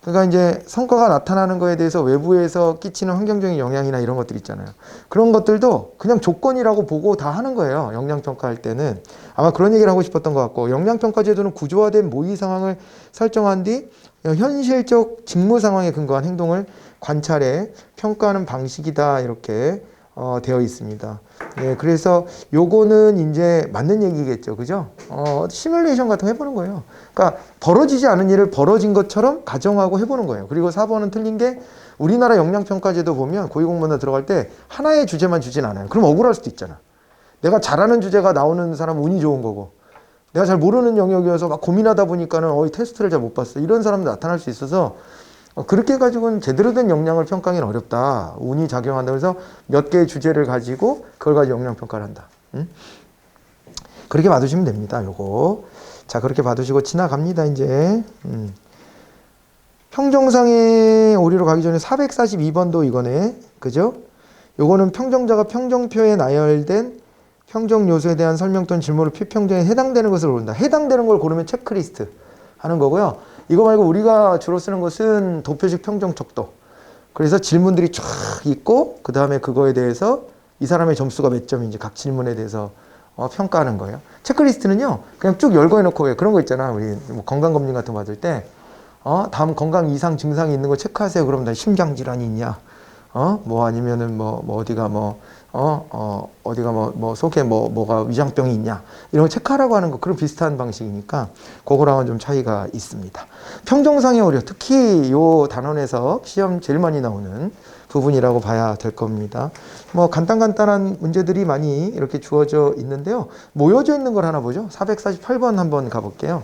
그러니까 이제 성과가 나타나는 거에 대해서 외부에서 끼치는 환경적인 영향이나 이런 것들 있잖아요. 그런 것들도 그냥 조건이라고 보고 다 하는 거예요. 역량평가할 때는. 아마 그런 얘기를 하고 싶었던 것 같고, 역량평가 제도는 구조화된 모의 상황을 설정한 뒤 현실적 직무 상황에 근거한 행동을 관찰해 평가하는 방식이다, 이렇게 되어 있습니다. 예, 그래서 요거는 이제 맞는 얘기겠죠. 그죠? 시뮬레이션 같은 거 해보는 거예요. 그러니까 벌어지지 않은 일을 벌어진 것처럼 가정하고 해보는 거예요. 그리고 4번은 틀린 게, 우리나라 역량평가제도 보면 고위공무원에 들어갈 때 하나의 주제만 주진 않아요. 그럼 억울할 수도 있잖아. 내가 잘하는 주제가 나오는 사람은 운이 좋은 거고, 내가 잘 모르는 영역이어서 막 고민하다 보니까는 테스트를 잘 못 봤어, 이런 사람도 나타날 수 있어서 그렇게 가지고는 제대로 된 역량을 평가하기는 어렵다. 운이 작용한다. 그래서 몇 개의 주제를 가지고 그걸 가지고 역량 평가를 한다. 그렇게 봐두시면 됩니다. 요거. 자, 그렇게 봐두시고 지나갑니다. 이제 평정상의 오류로 가기 전에 442번도 이거네. 그죠? 요거는 평정자가 평정표에 나열된 평정 요소에 대한 설명 또는 질문을 피평정에 해당되는 것을 고른다. 해당되는 걸 고르면 체크리스트 하는 거고요. 이거 말고 우리가 주로 쓰는 것은 도표식 평정 척도. 그래서 질문들이 쫙 있고 그 다음에 그거에 대해서 이 사람의 점수가 몇 점인지 각 질문에 대해서 평가하는 거예요. 체크리스트는요, 그냥 쭉 열거 해놓고 왜 그런 거 있잖아. 우리 뭐 건강검진 같은 거 받을 때, 다음 건강 이상 증상이 있는 거 체크하세요. 그럼 나 심장질환이 있냐? 뭐 아니면은 어디가 속에 뭐가 위장병이 있냐? 이런 거 체크하라고 하는 거, 그런 비슷한 방식이니까 그거랑은 좀 차이가 있습니다. 평정상의 오류, 특히 요 단원에서 시험 제일 많이 나오는 부분이라고 봐야 될 겁니다. 뭐 간단한 문제들이 많이 이렇게 주어져 있는데요. 모여져 있는 걸 하나 보죠. 448번 한번 가볼게요.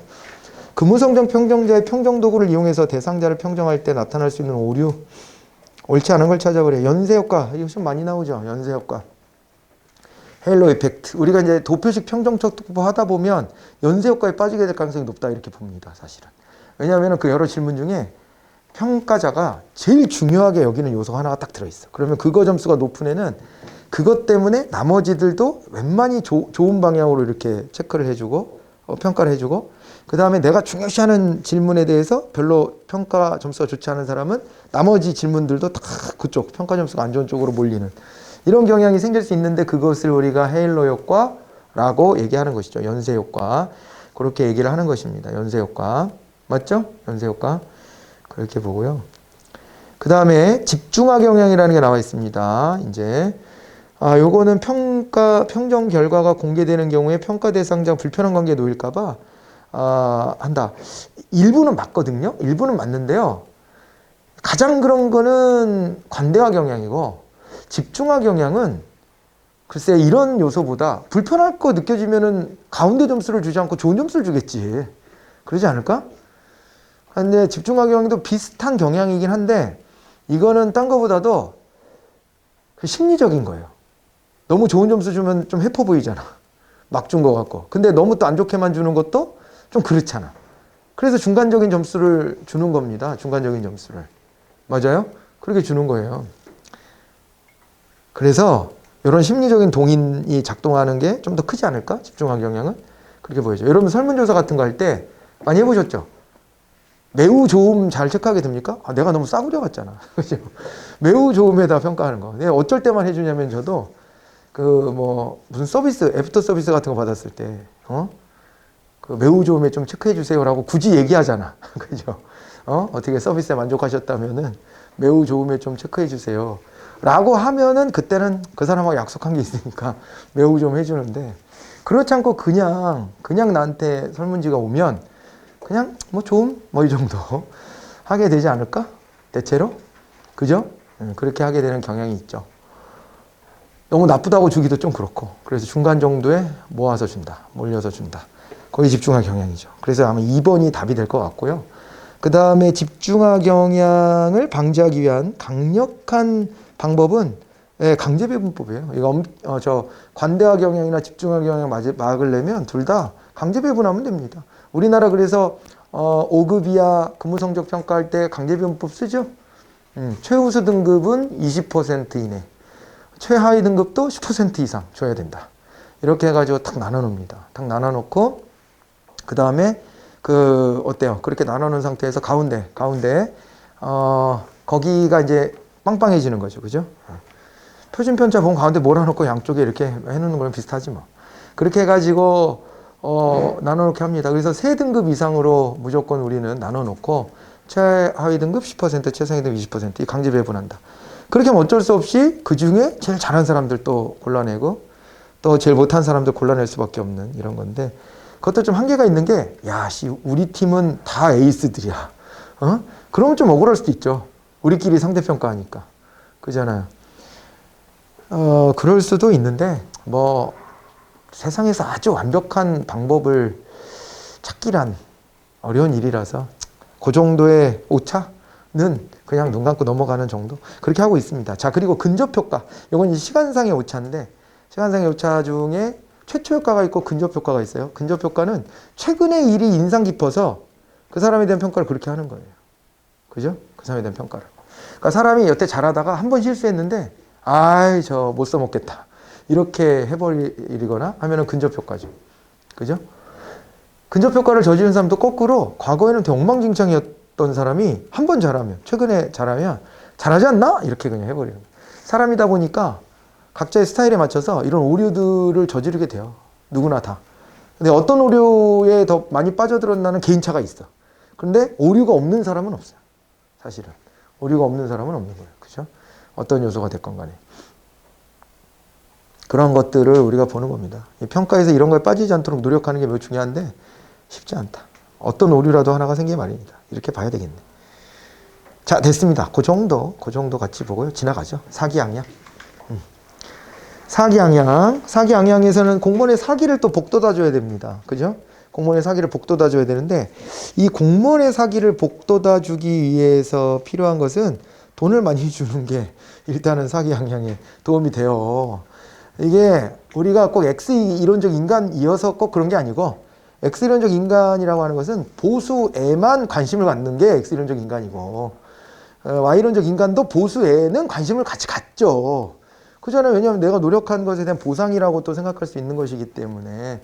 금우성정 평정자의 평정도구를 이용해서 대상자를 평정할 때 나타날 수 있는 오류, 옳지 않은 걸 찾아보래. 연쇄효과, 이거 좀 많이 나오죠. 연쇄효과. 헤일로 이펙트. 우리가 이제 도표식 평정척도 하다 보면 연쇄효과에 빠지게 될 가능성이 높다 이렇게 봅니다. 사실은. 왜냐하면 그 여러 질문 중에 평가자가 제일 중요하게 여기는 요소가 하나가 딱 들어있어. 그러면 그거 점수가 높은 애는 그것 때문에 나머지들도 웬만히 좋은 방향으로 이렇게 체크를 해주고 평가를 해주고, 그 다음에 내가 중요시하는 질문에 대해서 별로 평가 점수가 좋지 않은 사람은 나머지 질문들도 다 그쪽 평가 점수가 안 좋은 쪽으로 몰리는 이런 경향이 생길 수 있는데, 그것을 우리가 헤일로 효과라고 얘기하는 것이죠. 연쇄 효과. 그렇게 얘기를 하는 것입니다. 연쇄 효과. 맞죠? 연쇄 효과. 그렇게 보고요. 그 다음에 집중화 경향이라는 게 나와 있습니다. 이제 요거는 평정 결과가 공개되는 경우에 평가 대상자 불편한 관계에 놓일까봐 한다. 일부는 맞거든요. 일부는 맞는데요. 가장 그런 거는 관대화 경향이고, 집중화 경향은 글쎄 이런 요소보다 불편할 거 느껴지면은 가운데 점수를 주지 않고 좋은 점수를 주겠지. 그러지 않을까? 근데 집중화 경향도 비슷한 경향이긴 한데, 이거는 딴 거보다도 심리적인 거예요. 너무 좋은 점수 주면 좀 해퍼 보이잖아. 막 준 거 같고. 근데 너무 또 안 좋게만 주는 것도 좀 그렇잖아. 그래서 중간적인 점수를 주는 겁니다. 중간적인 점수를. 맞아요? 그렇게 주는 거예요. 그래서 이런 심리적인 동인이 작동하는 게 좀 더 크지 않을까? 집중화 경향은? 그렇게 보여져요. 여러분 설문조사 같은 거 할 때 많이 해보셨죠? 매우 좋음 잘 체크하게 됩니까? 내가 너무 싸구려 같잖아. 그죠? 매우 좋음에다 평가하는 거. 내가 어쩔 때만 해주냐면 저도 무슨 서비스, 애프터 서비스 같은 거 받았을 때, 그 매우 좋음에 좀 체크해 주세요라고 굳이 얘기하잖아. 그죠? 어떻게 서비스에 만족하셨다면은 매우 좋음에 좀 체크해 주세요. 라고 하면은 그때는 그 사람하고 약속한 게 있으니까 매우 좀 해주는데, 그렇지 않고 그냥 나한테 설문지가 오면 그냥 좋음? 이 정도 하게 되지 않을까? 대체로? 그죠? 그렇게 하게 되는 경향이 있죠. 너무 나쁘다고 주기도 좀 그렇고, 그래서 중간 정도에 모아서 준다. 몰려서 준다. 거기 집중화 경향이죠. 그래서 아마 2번이 답이 될 것 같고요. 그 다음에 집중화 경향을 방지하기 위한 강력한 방법은 강제 배분법이에요. 이거 관대화 경향이나 집중화 경향 막으려면 둘 다 강제 배분하면 됩니다. 우리나라 그래서 5급 이하 근무성적 평가할 때 강제 배분법 쓰죠. 최우수 등급은 20% 이내, 최하위 등급도 10% 이상 줘야 된다. 이렇게 해가지고 탁 나눠놓습니다. 탁 나눠놓고 그 다음에 어때요? 그렇게 나눠놓은 상태에서 가운데 거기가 이제 빵빵해지는 거죠. 그죠? 표준편차 보면 가운데 몰아놓고 양쪽에 이렇게 해놓는 거랑 비슷하지 뭐. 그렇게 해가지고 나눠놓게 합니다. 그래서 3등급 이상으로 무조건 우리는 나눠놓고 최하위 등급 10%, 최상위 등급 20% 이 강제 배분한다. 그렇게 하면 어쩔 수 없이 그 중에 제일 잘한 사람들 또 골라내고 또 제일 못한 사람들 골라낼 수밖에 없는 이런 건데, 그것도 좀 한계가 있는 게, 우리 팀은 다 에이스들이야. 그러면 좀 억울할 수도 있죠. 우리끼리 상대평가하니까. 그잖아요. 그럴 수도 있는데, 세상에서 아주 완벽한 방법을 찾기란 어려운 일이라서 그 정도의 오차는 그냥 눈 감고 넘어가는 정도? 그렇게 하고 있습니다. 자, 그리고 근접효과. 이건 이제 시간상의 오차인데, 시간상의 오차 중에 최초효과가 있고 근접효과가 있어요. 근접효과는 최근의 일이 인상 깊어서 그 사람에 대한 평가를 그렇게 하는 거예요. 그죠? 그 사람에 대한 평가를. 그러니까 사람이 여태 잘하다가 한 번 실수했는데, 아이, 저 못 써먹겠다. 이렇게 해버리거나 하면은 근접효과죠. 그죠? 근접효과를 저지른 사람도 거꾸로 과거에는 되게 엉망진창이었던 사람이 한 번 잘하면, 최근에 잘하면 잘하지 않나? 이렇게 그냥 해버리는 거예요. 사람이다 보니까 각자의 스타일에 맞춰서 이런 오류들을 저지르게 돼요. 누구나 다. 근데 어떤 오류에 더 많이 빠져들었나는 개인차가 있어. 그런데 오류가 없는 사람은 없어요. 사실은. 오류가 없는 사람은 없는 거예요. 그죠? 어떤 요소가 됐건 간에. 그런 것들을 우리가 보는 겁니다. 평가에서 이런 거에 빠지지 않도록 노력하는 게 매우 중요한데 쉽지 않다. 어떤 오류라도 하나가 생기기 마련이다. 이렇게 봐야 되겠네. 자, 됐습니다. 그 정도 같이 보고요. 지나가죠. 사기양양. 사기양양에서는 공무원의 사기를 또 복돋아줘야 됩니다. 그죠? 공무원의 사기를 복돋아줘야 되는데, 이 공무원의 사기를 복돋아주기 위해서 필요한 것은 돈을 많이 주는 게 일단은 사기양양에 도움이 돼요. 이게 우리가 꼭 X이론적 인간이어서 꼭 그런 게 아니고, X이론적 인간이라고 하는 것은 보수에만 관심을 갖는 게 X이론적 인간이고, Y이론적 인간도 보수에는 관심을 같이 갖죠. 그잖아요. 왜냐하면 내가 노력한 것에 대한 보상이라고 또 생각할 수 있는 것이기 때문에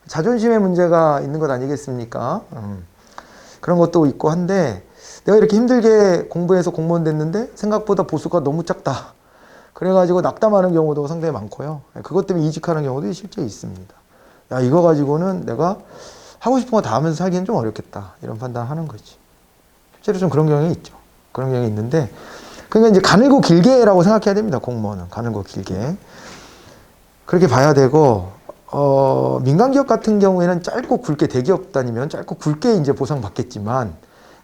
자존심의 문제가 있는 것 아니겠습니까? 그런 것도 있고 한데, 내가 이렇게 힘들게 공부해서 공무원 됐는데 생각보다 보수가 너무 작다. 그래가지고 낙담하는 경우도 상당히 많고요. 그것 때문에 이직하는 경우도 실제 있습니다. 야, 이거 가지고는 내가 하고 싶은 거 다 하면서 살기는 좀 어렵겠다. 이런 판단을 하는 거지. 실제로 좀 그런 경향이 있죠. 그런 경향이 있는데, 그러니까 이제 가늘고 길게라고 생각해야 됩니다. 공무원은 가늘고 길게 그렇게 봐야 되고, 민간기업 같은 경우에는 짧고 굵게, 대기업 다니면 짧고 굵게 이제 보상받겠지만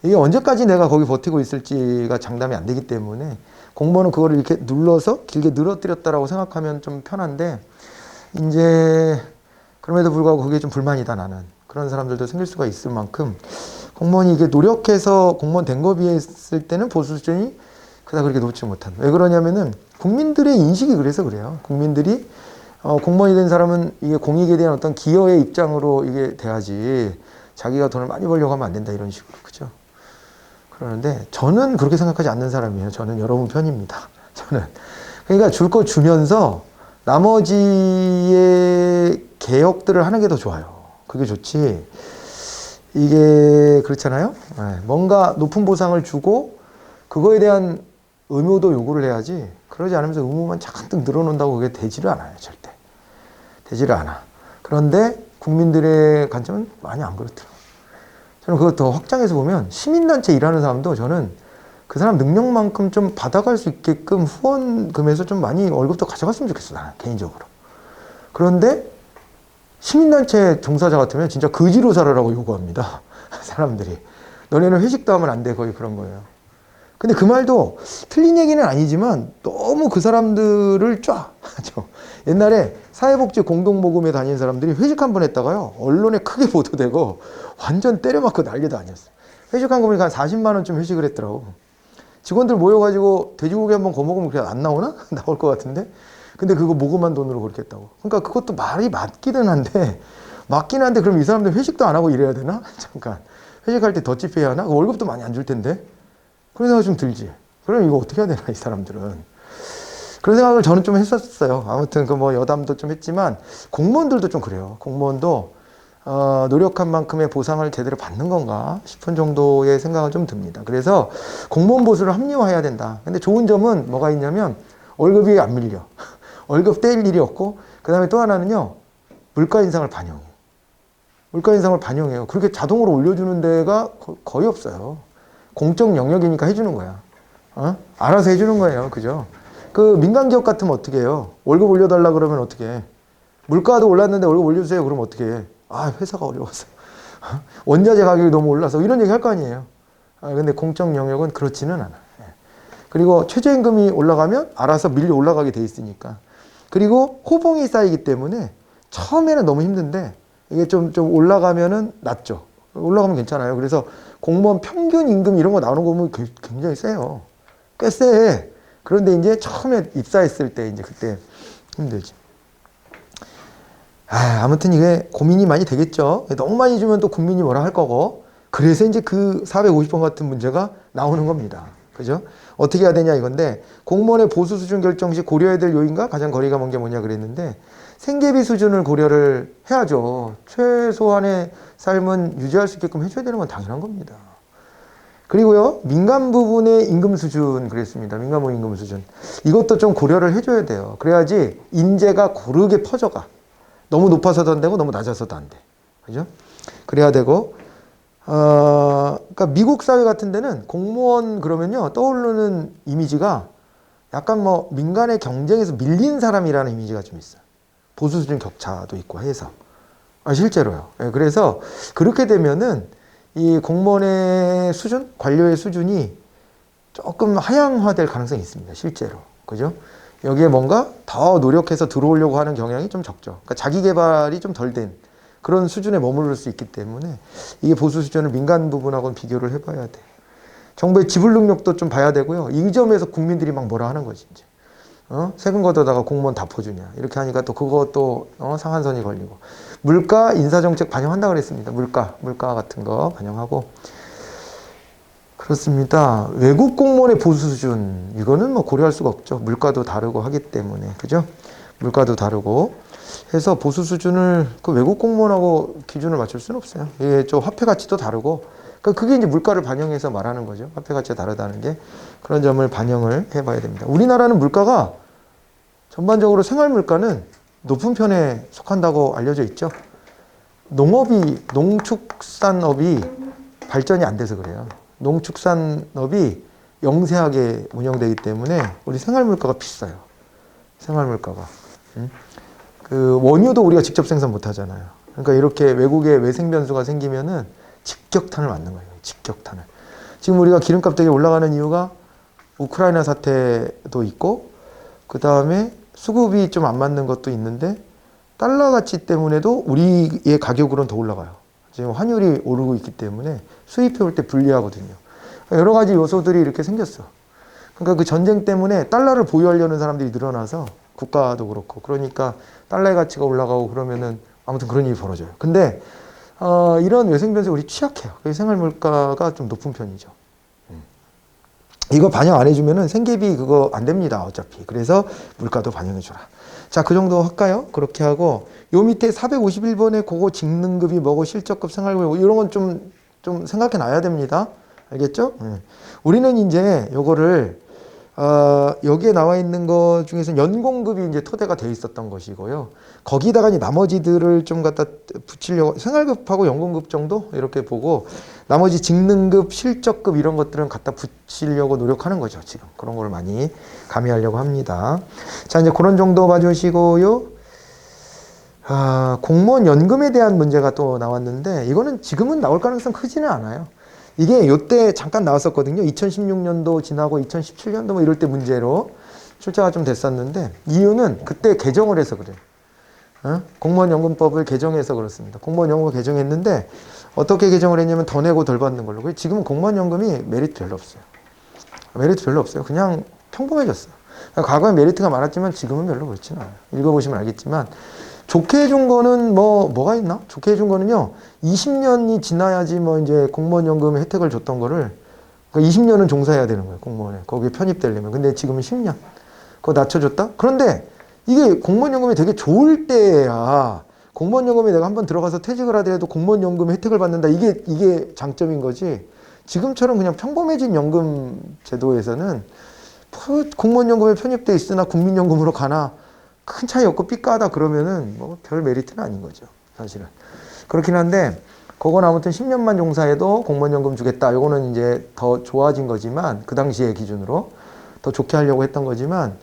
이게 언제까지 내가 거기 버티고 있을지가 장담이 안 되기 때문에 공무원은 그거를 이렇게 눌러서 길게 늘어뜨렸다라고 생각하면 좀 편한데, 이제 그럼에도 불구하고 그게 좀 불만이다 나는, 그런 사람들도 생길 수가 있을 만큼 공무원이 이게 노력해서 공무원 된 거 비했을 때는 보수 수준이 그다지 그렇게 높지 못한. 왜 그러냐면은 국민들의 인식이 그래서 그래요. 국민들이 공무원이 된 사람은 이게 공익에 대한 어떤 기여의 입장으로 이게 돼야지, 자기가 돈을 많이 벌려고 하면 안 된다, 이런 식으로. 그죠? 그러는데 저는 그렇게 생각하지 않는 사람이에요. 저는 여러분 편입니다. 저는. 그러니까 줄 거 주면서 나머지의 개혁들을 하는 게 더 좋아요. 그게 좋지. 이게 그렇잖아요. 네. 뭔가 높은 보상을 주고 그거에 대한 의무도 요구를 해야지, 그러지 않으면서 의무만 잔뜩 늘어놓는다고 그게 되지를 않아요. 절대 되지를 않아. 그런데 국민들의 관점은 많이 안 그렇더라고요. 저는 그거 더 확장해서 보면 시민단체 일하는 사람도 저는 그 사람 능력만큼 좀 받아갈 수 있게끔 후원금에서 좀 많이 월급도 가져갔으면 좋겠어, 나는 개인적으로. 그런데 시민단체 종사자 같으면 진짜 거지로 살아라고 요구합니다. 사람들이. 너네는 회식도 하면 안 돼, 거의 그런 거예요. 근데 그 말도 틀린 얘기는 아니지만 너무 그 사람들을 하죠. 옛날에 사회복지 공동모금에 다니는 사람들이 회식 한 번 했다가요, 언론에 크게 보도되고 완전 때려맞고 난리도 아니었어요. 회식 한 거 보니까 한 40만 원쯤 회식을 했더라고. 직원들 모여가지고 돼지고기 한 번 거먹으면 그냥 안 나오나? 나올 것 같은데. 근데 그거 모금한 돈으로 그렇게 했다고. 그러니까 그것도 말이 맞기는 한데 그럼 이 사람들 회식도 안 하고 일해야 되나? 잠깐. 회식할 때 더치페이 하나? 월급도 많이 안 줄 텐데. 그런 생각이 좀 들지. 그럼 이거 어떻게 해야 되나, 이 사람들은. 그런 생각을 저는 좀 했었어요. 아무튼 그 뭐 여담도 좀 했지만 공무원들도 좀 그래요. 공무원도 노력한 만큼의 보상을 제대로 받는 건가 싶은 정도의 생각은 좀 듭니다. 그래서 공무원 보수를 합리화해야 된다. 근데 좋은 점은 뭐가 있냐면 월급이 안 밀려. 월급 떼일 일이 없고, 그 다음에 또 하나는요, 물가 인상을 반영해요. 물가 인상을 반영해요. 그렇게 자동으로 올려주는 데가 거의 없어요. 공적 영역이니까 해주는 거야. 알아서 해주는 거예요. 그죠? 그 민간기업 같으면 어떻게 해요? 월급 올려달라 그러면 어떻게 해? 물가도 올랐는데 월급 올려주세요. 그러면 어떻게 해? 아, 회사가 어려워서. 원자재 가격이 너무 올라서. 이런 얘기 할 거 아니에요. 근데 공적 영역은 그렇지는 않아. 그리고 최저임금이 올라가면 알아서 밀려 올라가게 돼 있으니까. 그리고 호봉이 쌓이기 때문에 처음에는 너무 힘든데 이게 좀 올라가면은 낫죠. 올라가면 괜찮아요. 그래서 공무원 평균 임금 이런 거 나오는 거 보면 굉장히 세요. 꽤 세. 그런데 이제 처음에 입사했을 때 이제 그때 힘들지. 아무튼 이게 고민이 많이 되겠죠. 너무 많이 주면 또 국민이 뭐라 할 거고, 그래서 이제 그 450번 같은 문제가 나오는 겁니다. 그죠? 어떻게 해야 되냐 이건데, 공무원의 보수 수준 결정 시 고려해야 될 요인과 가장 거리가 먼 게 뭐냐 그랬는데, 생계비 수준을 고려를 해야죠. 최소한의 삶은 유지할 수 있게끔 해줘야 되는 건 당연한 겁니다. 그리고요, 민간 부분의 임금 수준 그랬습니다. 민간 부분 임금 수준. 이것도 좀 고려를 해줘야 돼요. 그래야지 인재가 고르게 퍼져가. 너무 높아서도 안 되고 너무 낮아서도 안 돼. 그죠? 그래야 되고, 그러니까 미국 사회 같은 데는 공무원 그러면요, 떠오르는 이미지가 약간 뭐 민간의 경쟁에서 밀린 사람이라는 이미지가 좀 있어요. 보수 수준 격차도 있고 해서. 실제로요. 그래서 그렇게 되면은 이 공무원의 수준, 관료의 수준이 조금 하향화될 가능성이 있습니다. 실제로. 그죠? 여기에 뭔가 더 노력해서 들어오려고 하는 경향이 좀 적죠. 그러니까 자기 개발이 좀 덜 된 그런 수준에 머무를 수 있기 때문에 이게 보수 수준을 민간 부분하고는 비교를 해봐야 돼. 정부의 지불 능력도 좀 봐야 되고요. 이 점에서 국민들이 막 뭐라 하는 거지, 이제. 세금 걷어다가 공무원 다 퍼주냐. 이렇게 하니까 또 그것도 상한선이 걸리고. 물가, 인사정책 반영한다 그랬습니다. 물가 같은 거 반영하고. 그렇습니다. 외국 공무원의 보수 수준, 이거는 뭐 고려할 수가 없죠. 물가도 다르고 하기 때문에. 그죠? 물가도 다르고. 해서 보수 수준을 그 외국 공무원하고 기준을 맞출 수는 없어요. 이게 좀 화폐 가치도 다르고. 그게 이제 물가를 반영해서 말하는 거죠. 화폐 가치가 다르다는 게. 그런 점을 반영을 해봐야 됩니다. 우리나라는 물가가 전반적으로 생활 물가는 높은 편에 속한다고 알려져 있죠. 농축산업이 발전이 안 돼서 그래요. 농축산업이 영세하게 운영되기 때문에 우리 생활 물가가 비싸요. 생활 물가가. 그 원유도 우리가 직접 생산 못 하잖아요. 그러니까 이렇게 외국에 외생 변수가 생기면은 직격탄을 맞는 거예요. 직격탄을. 지금 우리가 기름값 되게 올라가는 이유가 우크라이나 사태도 있고, 그 다음에 수급이 좀 안 맞는 것도 있는데, 달러 가치 때문에도 우리의 가격으로는 더 올라가요. 지금 환율이 오르고 있기 때문에 수입해 올 때 불리하거든요. 여러 가지 요소들이 이렇게 생겼어. 그러니까 그 전쟁 때문에 달러를 보유하려는 사람들이 늘어나서 국가도 그렇고, 그러니까 달러의 가치가 올라가고 그러면은 아무튼 그런 일이 벌어져요. 근데 이런 외생 변수에 우리 취약해요. 생활 물가가 좀 높은 편이죠. 이거 반영 안 해주면은 생계비 그거 안 됩니다. 어차피. 그래서 물가도 반영해줘라. 자, 그 정도 할까요? 그렇게 하고, 요 밑에 451번에 그거 직능급이 뭐고 실적급 생활급 이런 건 좀 생각해 놔야 됩니다. 알겠죠? 우리는 이제 요거를 여기에 나와 있는 것 중에서 연공급이 이제 토대가 돼 있었던 것이고요. 거기다가 이제 나머지들을 좀 갖다 붙이려고, 생활급하고 연공급 정도 이렇게 보고, 나머지 직능급, 실적급 이런 것들은 갖다 붙이려고 노력하는 거죠. 지금 그런 걸 많이 가미하려고 합니다. 자, 이제 그런 정도 봐주시고요. 공무원 연금에 대한 문제가 또 나왔는데, 이거는 지금은 나올 가능성 크지는 않아요. 이게 요때 잠깐 나왔었거든요. 2016년도 지나고 2017년도 뭐 이럴 때 문제로 출제가 좀 됐었는데, 이유는 그때 개정을 해서 그래요. 공무원연금법을 개정해서 그렇습니다. 공무원연금을 개정했는데 어떻게 개정을 했냐면 더 내고 덜 받는 걸로. 지금은 공무원연금이 메리트 별로 없어요. 메리트 별로 없어요. 그냥 평범해졌어요. 과거에 메리트가 많았지만 지금은 별로 그렇지는 않아요. 읽어보시면 알겠지만, 좋게 해준 거는 뭐가 있나? 좋게 해준 거는요, 20년이 지나야지 뭐 이제 공무원연금 혜택을 줬던 거를, 그러니까 20년은 종사해야 되는 거예요, 공무원에. 거기에 편입되려면. 근데 지금은 10년. 그거 낮춰줬다? 그런데 이게 공무원연금이 되게 좋을 때야, 공무원연금에 내가 한번 들어가서 퇴직을 하더라도 공무원연금 혜택을 받는다. 이게 장점인 거지. 지금처럼 그냥 평범해진 연금 제도에서는 공무원연금에 편입돼 있으나 국민연금으로 가나 큰 차이 없고 삐까하다 그러면은 뭐 별 메리트는 아닌 거죠, 사실은. 그렇긴 한데, 그건 아무튼 10년만 종사해도 공무원연금 주겠다. 요거는 이제 더 좋아진 거지만, 그 당시의 기준으로 더 좋게 하려고 했던 거지만,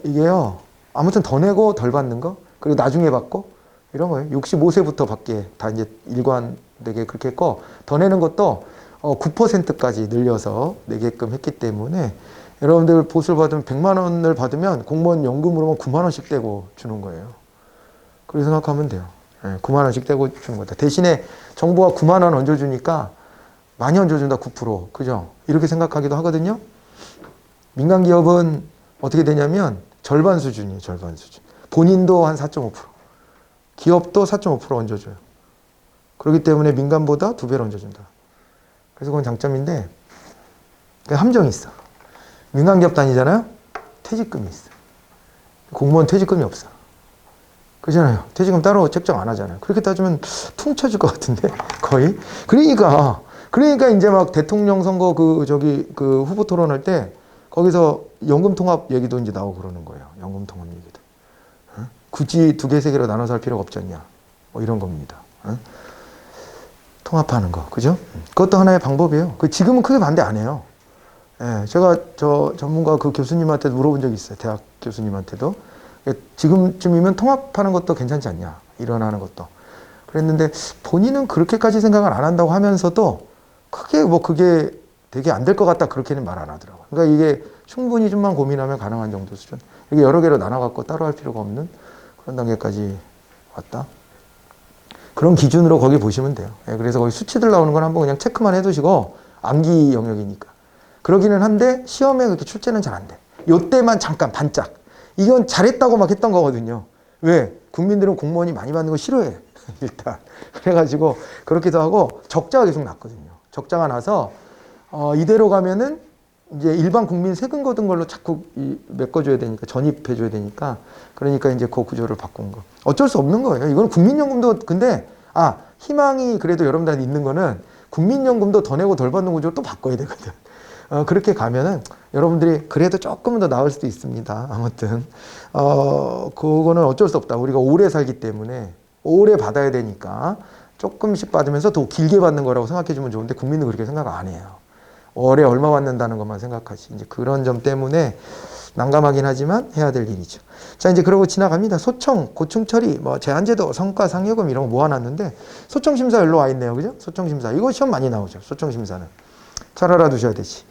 이게요, 아무튼 더 내고 덜 받는 거, 그리고 나중에 받고, 이런 거예요. 65세부터 받게 다 이제 일관되게 그렇게 했고, 더 내는 것도 9%까지 늘려서 내게끔 했기 때문에, 여러분들 보수를 받으면 100만 원을 받으면 공무원 연금으로만 9만 원씩 떼고 주는 거예요. 그렇게 생각하면 돼요. 9만 원씩 떼고 주는 거다. 대신에 정부가 9만 원 얹어주니까 많이 얹어준다, 9%. 그죠? 이렇게 생각하기도 하거든요. 민간 기업은 어떻게 되냐면 절반 수준이에요. 절반 수준. 본인도 한 4.5%. 기업도 4.5% 얹어줘요. 그렇기 때문에 민간보다 2배로 얹어준다. 그래서 그건 장점인데 그 함정이 있어. 민간기업 다니잖아요. 퇴직금이 있어. 공무원 퇴직금이 없어. 그렇잖아요. 퇴직금 따로 책정 안 하잖아요. 그렇게 따지면 퉁 쳐줄 것 같은데 거의. 그러니까 이제 막 대통령 선거 그 후보 토론할 때 거기서 연금 통합 얘기도 이제 나오고 그러는 거예요. 연금 통합 얘기도. 굳이 2개, 3개로 나눠서 할 필요가 없지 않냐. 뭐 이런 겁니다. 통합하는 거. 그죠? 그것도 하나의 방법이에요. 지금은 크게 반대 안 해요. 예, 제가 저 전문가 그 교수님한테 물어본 적이 있어요. 대학 교수님한테도. 지금쯤이면 통합하는 것도 괜찮지 않냐. 일어나는 것도. 그랬는데 본인은 그렇게까지 생각을 안 한다고 하면서도 크게 뭐 그게 되게 안 될 것 같다 그렇게는 말 안 하더라고요. 그러니까 이게 충분히 좀만 고민하면 가능한 정도 수준. 이게 여러 개로 나눠갖고 따로 할 필요가 없는 그런 단계까지 왔다. 그런 기준으로 거기 보시면 돼요. 예, 그래서 거기 수치들 나오는 건 한번 그냥 체크만 해두시고 암기 영역이니까. 그러기는 한데 시험에 그렇게 출제는 잘 안 돼. 요때만 잠깐 반짝. 이건 잘했다고 막 했던 거거든요. 왜? 국민들은 공무원이 많이 받는 거 싫어해. 일단. 그래가지고 그렇기도 하고 적자가 계속 났거든요. 적자가 나서 이대로 가면은 이제 일반 국민 세금 거둔 걸로 자꾸 메꿔줘야 되니까 전입해줘야 되니까 그러니까 이제 그 구조를 바꾼 거. 어쩔 수 없는 거예요. 이건 국민연금도 근데 희망이 그래도 여러분들한테 있는 거는 국민연금도 더 내고 덜 받는 구조를 또 바꿔야 되거든. 그렇게 가면은 여러분들이 그래도 조금은 더 나을 수도 있습니다. 아무튼 그거는 어쩔 수 없다. 우리가 오래 살기 때문에 오래 받아야 되니까 조금씩 받으면서 더 길게 받는 거라고 생각해 주면 좋은데 국민은 그렇게 생각 안 해요. 월에 얼마 받는다는 것만 생각하지. 이제 그런 점 때문에 난감하긴 하지만 해야 될 일이죠. 자, 이제 그러고 지나갑니다. 소청, 고충 처리, 뭐 제한제도, 성과, 상여금 이런 거 모아놨는데 소청심사 여기로 와 있네요. 그죠? 소청심사. 이거 시험 많이 나오죠. 소청심사는. 잘 알아두셔야 되지.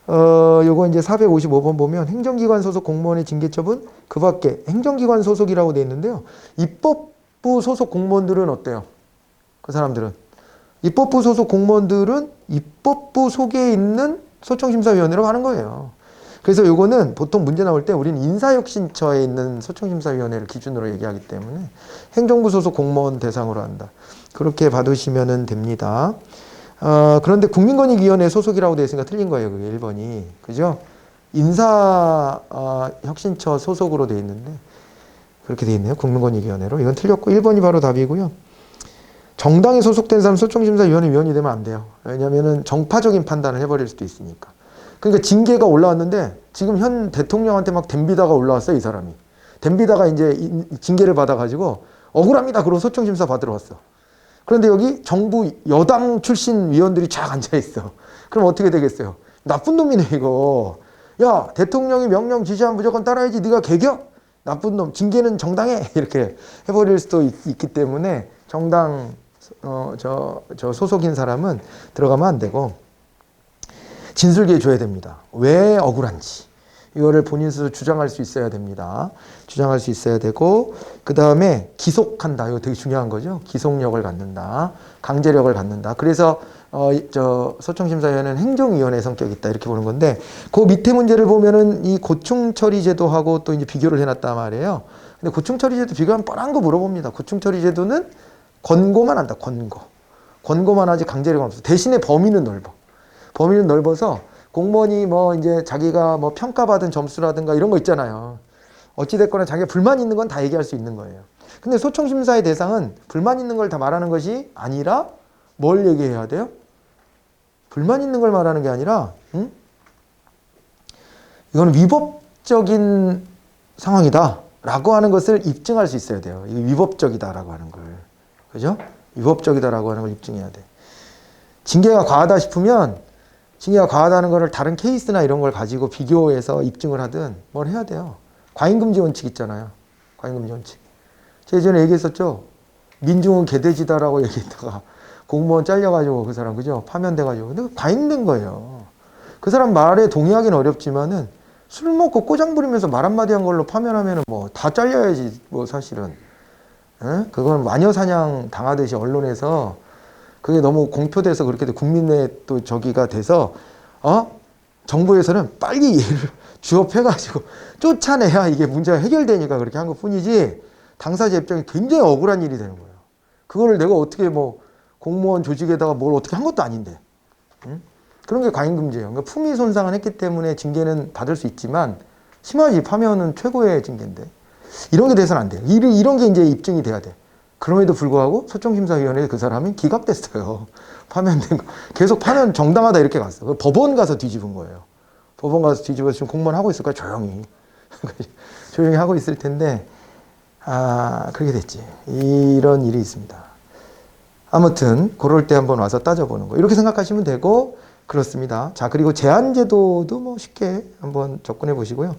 요거 이제 455번 보면 행정기관 소속 공무원의 징계처분 그 밖에 행정기관 소속이라고 돼 있는데요. 입법부 소속 공무원들은 어때요? 그 사람들은 입법부 소속 공무원들은 입법부 속에 있는 소청심사위원회로 가는 거예요. 그래서 요거는 보통 문제 나올 때 우리는 인사혁신처에 있는 소청심사위원회를 기준으로 얘기하기 때문에 행정부 소속 공무원 대상으로 한다. 그렇게 봐두시면 됩니다. 그런데 국민권익위원회 소속이라고 되어 있으니까 틀린 거예요. 그게 1번이. 그죠? 인사혁신처 소속으로 되어 있는데 그렇게 되어 있네요. 국민권익위원회로. 이건 틀렸고 1번이 바로 답이고요. 정당에 소속된 사람 소청심사위원회 위원이 되면 안 돼요. 왜냐하면 정파적인 판단을 해버릴 수도 있으니까. 그러니까 징계가 올라왔는데 지금 현 대통령한테 막 댐비다가 올라왔어요. 이 사람이. 댐비다가 이제 징계를 받아가지고 억울합니다. 그러고 소청심사 받으러 왔어. 그런데 여기 정부 여당 출신 위원들이 쫙 앉아있어. 그럼 어떻게 되겠어요? 나쁜 놈이네 이거. 야, 대통령이 명령 지시하면 무조건 따라야지. 네가 개겨? 나쁜 놈. 징계는 정당해. 이렇게 해버릴 수도 있기 때문에 정당 저 소속인 사람은 들어가면 안 되고 진술기에 줘야 됩니다. 왜 억울한지. 이거를 본인 스스로 주장할 수 있어야 됩니다. 주장할 수 있어야 되고 그 다음에 기속한다. 이거 되게 중요한 거죠. 기속력을 갖는다. 강제력을 갖는다. 그래서 소청심사위원회는 행정위원회 성격이 있다. 이렇게 보는 건데 그 밑에 문제를 보면은 이 고충처리제도하고 또 이제 비교를 해놨단 말이에요. 근데 고충처리제도 비교하면 뻔한 거 물어봅니다. 고충처리제도는 권고만 한다. 권고만 하지 강제력은 없어. 대신에 범위는 넓어. 범위는 넓어서 공무원이 뭐 이제 자기가 뭐 평가받은 점수라든가 이런 거 있잖아요. 어찌됐거나 자기가 불만 있는 건 다 얘기할 수 있는 거예요. 근데 소청심사의 대상은 불만 있는 걸 다 말하는 것이 아니라 뭘 얘기해야 돼요? 불만 있는 걸 말하는 게 아니라 이거는 위법적인 상황이다 라고 하는 것을 입증할 수 있어야 돼요. 이게 위법적이다 라고 하는 걸. 그죠? 위법적이다 라고 하는 걸 입증해야 돼. 징계가 과하다 싶으면 징계가 과하다는 것을 다른 케이스나 이런 걸 가지고 비교해서 입증을 하든 뭘 해야 돼요. 과잉금지 원칙 있잖아요. 과잉금지 원칙. 제가 예전에 얘기했었죠. 민중은 개돼지다라고 얘기했다가 공무원 잘려가지고 그 사람 그죠? 파면돼가지고. 근데 과잉된 거예요. 그 사람 말에 동의하기는 어렵지만은 술 먹고 꼬장 부리면서 말 한마디 한 걸로 파면하면은 뭐 다 잘려야지 뭐 사실은. 에? 그건 마녀사냥 당하듯이 언론에서 그게 너무 공표돼서 그렇게 국민의 또 저기가 돼서 정부에서는 빨리 얘를 주업해가지고 쫓아내야 이게 문제가 해결되니까 그렇게 한 것 뿐이지 당사자 입장이 굉장히 억울한 일이 되는 거예요. 그거를 내가 어떻게 뭐 공무원 조직에다가 뭘 어떻게 한 것도 아닌데. 응? 그런 게 과잉금지예요. 그러니까 품위 손상을 했기 때문에 징계는 받을 수 있지만 심하지 파면은 최고의 징계인데 이런 게 돼서는 안 돼요. 이런 게 이제 입증이 돼야 돼. 그럼에도 불구하고 소청심사위원회에 그 사람이 기각됐어요. 파면된 거. 계속 파면 정당하다 이렇게 갔어. 법원 가서 뒤집은 거예요. 법원 가서 뒤집어서 지금 공무원 하고 있을 거야, 조용히. 조용히 하고 있을 텐데, 그렇게 됐지. 이런 일이 있습니다. 아무튼, 그럴 때 한번 와서 따져보는 거. 이렇게 생각하시면 되고, 그렇습니다. 자, 그리고 제한제도도 뭐 쉽게 한번 접근해 보시고요.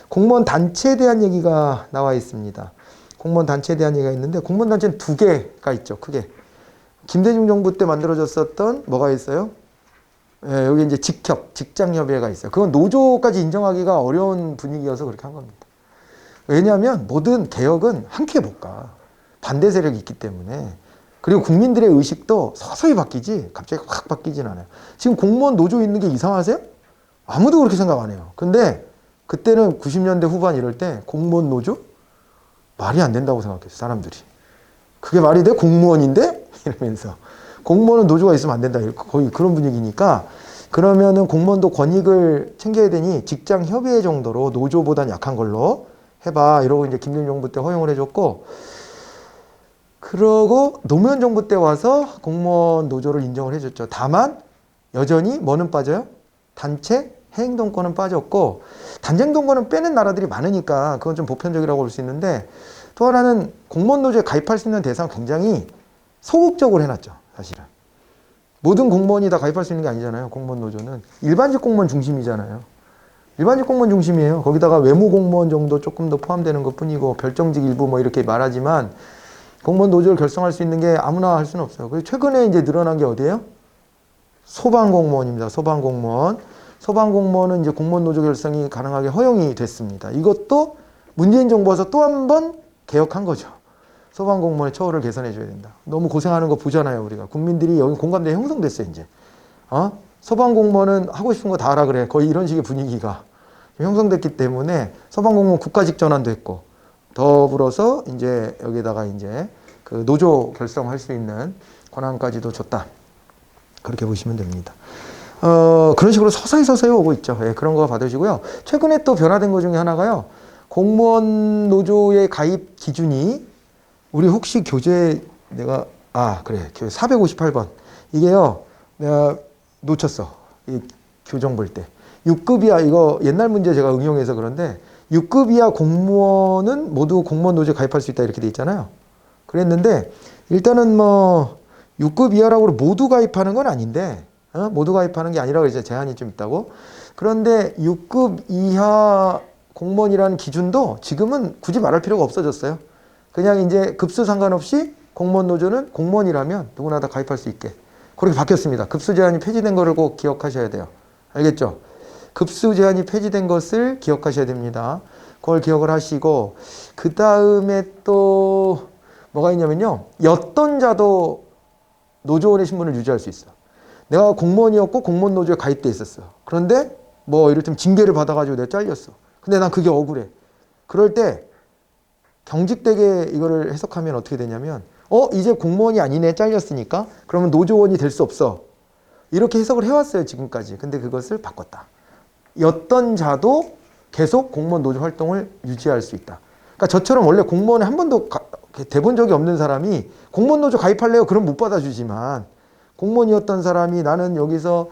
공무원 단체에 대한 얘기가 나와 있습니다. 공무원 단체에 대한 얘기가 있는데, 공무원 단체는 두 개가 있죠, 크게. 김대중 정부 때 만들어졌었던 뭐가 있어요? 예, 여기 이제 직장협의회가 있어요. 그건 노조까지 인정하기가 어려운 분위기여서 그렇게 한 겁니다. 왜냐하면 모든 개혁은 한 큐에 못 가. 반대 세력이 있기 때문에. 그리고 국민들의 의식도 서서히 바뀌지 갑자기 확 바뀌진 않아요. 지금 공무원 노조 있는 게 이상하세요? 아무도 그렇게 생각 안 해요. 근데 그때는 90년대 후반 이럴 때 공무원 노조? 말이 안 된다고 생각했어요, 사람들이. 그게 말이 돼? 공무원인데? 이러면서. 공무원은 노조가 있으면 안 된다. 거의 그런 분위기니까 그러면은 공무원도 권익을 챙겨야 되니 직장협의회 정도로 노조보단 약한 걸로 해봐. 이러고 이제 김대중 정부 때 허용을 해줬고, 그러고 노무현 정부 때 와서 공무원 노조를 인정을 해줬죠. 다만 여전히 뭐는 빠져요? 단체 행동권은 빠졌고, 단체행동권은 빼는 나라들이 많으니까 그건 좀 보편적이라고 볼 수 있는데, 또 하나는 공무원 노조에 가입할 수 있는 대상 굉장히 소극적으로 해놨죠. 사실은 모든 공무원이 다 가입할 수 있는 게 아니잖아요. 공무원 노조는 일반직 공무원 중심이잖아요. 일반직 공무원 중심이에요. 거기다가 외무 공무원 정도 조금 더 포함되는 것 뿐이고, 별정직 일부 뭐 이렇게 말하지만 공무원 노조를 결성할 수 있는 게 아무나 할 수는 없어요. 그리고 최근에 이제 늘어난 게 어디예요? 소방공무원입니다. 소방공무원. 소방공무원은 이제 공무원 노조 결성이 가능하게 허용이 됐습니다. 이것도 문재인 정부에서 또 한 번 개혁한 거죠. 소방공무원의 처우를 개선해 줘야 된다. 너무 고생하는 거 보잖아요, 우리가. 국민들이 여기 공감대 형성됐어요, 이제. 소방공무원은 하고 싶은 거 다 하라 그래. 거의 이런 식의 분위기가 형성됐기 때문에 소방공무원 국가직 전환도 했고, 더불어서 이제 여기다가 이제 그 노조 결성할 수 있는 권한까지도 줬다. 그렇게 보시면 됩니다. 그런 식으로 서서히 오고 있죠. 예, 그런 거 받으시고요. 최근에 또 변화된 것 중에 하나가요. 공무원 노조의 가입 기준이 우리 혹시 교재 내가 그래, 교재 458번 이게요, 내가 놓쳤어. 이 교정 볼 때 6급 이하, 이거 옛날 문제 제가 응용해서 그런데 6급 이하 공무원은 모두 공무원 노조에 가입할 수 있다 이렇게 돼 있잖아요. 그랬는데 일단은 뭐 6급 이하라고 모두 가입하는 건 아닌데, 모두 가입하는 게 아니라 이제 제한이 좀 있다고. 그런데 6급 이하 공무원이라는 기준도 지금은 굳이 말할 필요가 없어졌어요. 그냥 이제 급수 상관없이 공무원 노조는 공무원이라면 누구나 다 가입할 수 있게 그렇게 바뀌었습니다. 급수 제한이 폐지된 거를 꼭 기억하셔야 돼요. 알겠죠? 급수 제한이 폐지된 것을 기억하셔야 됩니다. 그걸 기억을 하시고, 그 다음에 또 뭐가 있냐면요, 옅던 자도 노조원의 신분을 유지할 수 있어. 내가 공무원이었고 공무원 노조에 가입돼 있었어. 그런데 뭐 이를테면 징계를 받아가지고 내가 잘렸어. 근데 난 그게 억울해. 그럴 때 경직되게 이거를 해석하면 어떻게 되냐면, 이제 공무원이 아니네, 잘렸으니까. 그러면 노조원이 될 수 없어. 이렇게 해석을 해왔어요, 지금까지. 근데 그것을 바꿨다. 옅던 자도 계속 공무원 노조 활동을 유지할 수 있다. 그러니까 저처럼 원래 공무원에 한 번도 대본 적이 없는 사람이 공무원 노조 가입할래요? 그럼 못 받아주지만, 공무원이었던 사람이 나는 여기서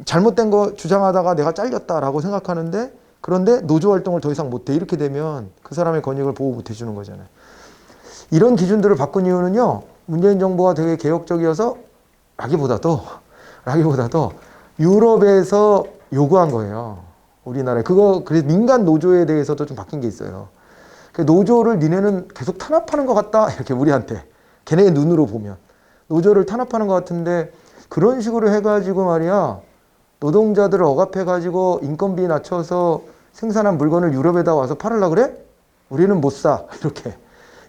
잘못된 거 주장하다가 내가 잘렸다라고 생각하는데, 그런데 노조 활동을 더 이상 못해. 이렇게 되면 그 사람의 권익을 보호 못 해주는 거잖아요. 이런 기준들을 바꾼 이유는요, 문재인 정부가 되게 개혁적이어서 라기보다도 유럽에서 요구한 거예요. 우리나라에. 그래서 민간 노조에 대해서도 좀 바뀐 게 있어요. 노조를 니네는 계속 탄압하는 것 같다. 이렇게 우리한테. 걔네의 눈으로 보면. 노조를 탄압하는 것 같은데, 그런 식으로 해가지고 말이야, 노동자들을 억압해가지고 인건비 낮춰서 생산한 물건을 유럽에다 와서 팔으려고 그래? 우리는 못 사.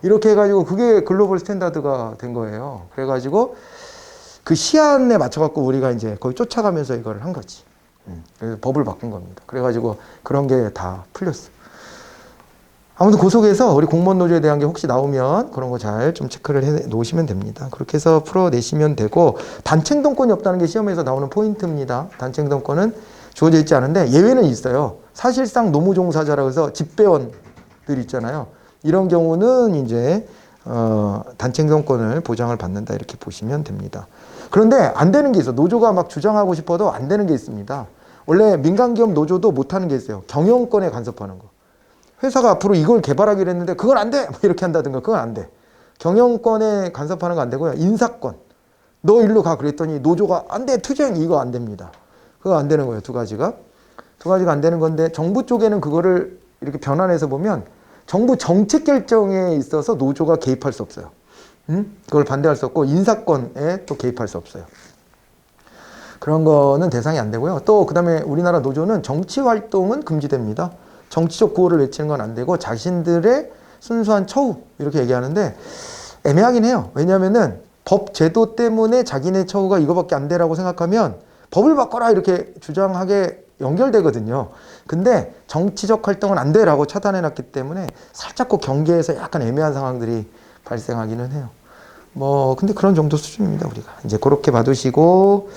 이렇게 해가지고 그게 글로벌 스탠다드가 된 거예요. 그래가지고 그 시한에 맞춰갖고 우리가 이제 거의 쫓아가면서 이거를 한 거지. 그래서 법을 바꾼 겁니다. 그래가지고 그런 게 다 풀렸어. 아무튼 그 속에서 우리 공무원 노조에 대한 게 혹시 나오면 그런 거 잘 좀 체크를 해 놓으시면 됩니다. 그렇게 해서 풀어내시면 되고, 단체 행동권이 없다는 게 시험에서 나오는 포인트입니다. 단체 행동권은 주어져 있지 않은데 예외는 있어요. 사실상 노무종사자라고 해서 집배원들 있잖아요. 이런 경우는 이제 단체 행동권을 보장을 받는다 이렇게 보시면 됩니다. 그런데 안 되는 게 있어. 노조가 막 주장하고 싶어도 안 되는 게 있습니다. 원래 민간기업 노조도 못하는 게 있어요. 경영권에 간섭하는 거. 회사가 앞으로 이걸 개발하기로 했는데 그건 안 돼! 뭐 이렇게 한다든가 그건 안 돼. 경영권에 간섭하는 거 안 되고요. 인사권. 너 일로 가 그랬더니 노조가 안 돼! 투쟁! 이거 안 됩니다. 그거 안 되는 거예요. 두 가지가. 두 가지가 안 되는 건데 정부 쪽에는 그거를 이렇게 변환해서 보면 정부 정책 결정에 있어서 노조가 개입할 수 없어요. 그걸 반대할 수 없고 인사권에 또 개입할 수 없어요. 그런 거는 대상이 안 되고요. 또 그다음에 우리나라 노조는 정치 활동은 금지됩니다. 정치적 구호를 외치는 건 안 되고 자신들의 순수한 처우 이렇게 얘기하는데 애매하긴 해요. 왜냐하면은 법 제도 때문에 자기네 처우가 이거밖에 안 되라고 생각하면 법을 바꿔라 이렇게 주장하게 연결되거든요. 근데 정치적 활동은 안 돼라고 차단해놨기 때문에 살짝 그 경계에서 약간 애매한 상황들이 발생하기는 해요. 뭐 근데 그런 정도 수준입니다. 우리가 이제 그렇게 봐두시고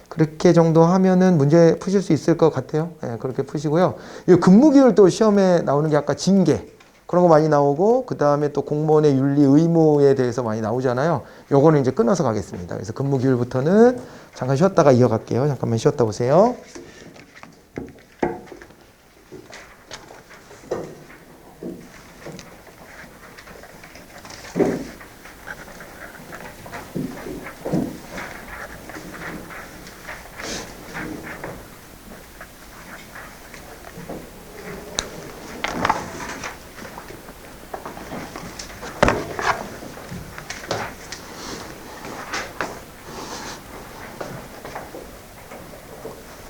그렇게 정도 하면은 문제 푸실 수 있을 것 같아요. 네, 그렇게 푸시고요. 이 근무기율 또 시험에 나오는 게 아까 징계 그런 거 많이 나오고 그 다음에 또 공무원의 윤리 의무에 대해서 많이 나오잖아요. 요거는 이제 끊어서 가겠습니다. 그래서 근무기율부터는 잠깐 쉬었다가 이어갈게요. 잠깐만 쉬었다 오세요.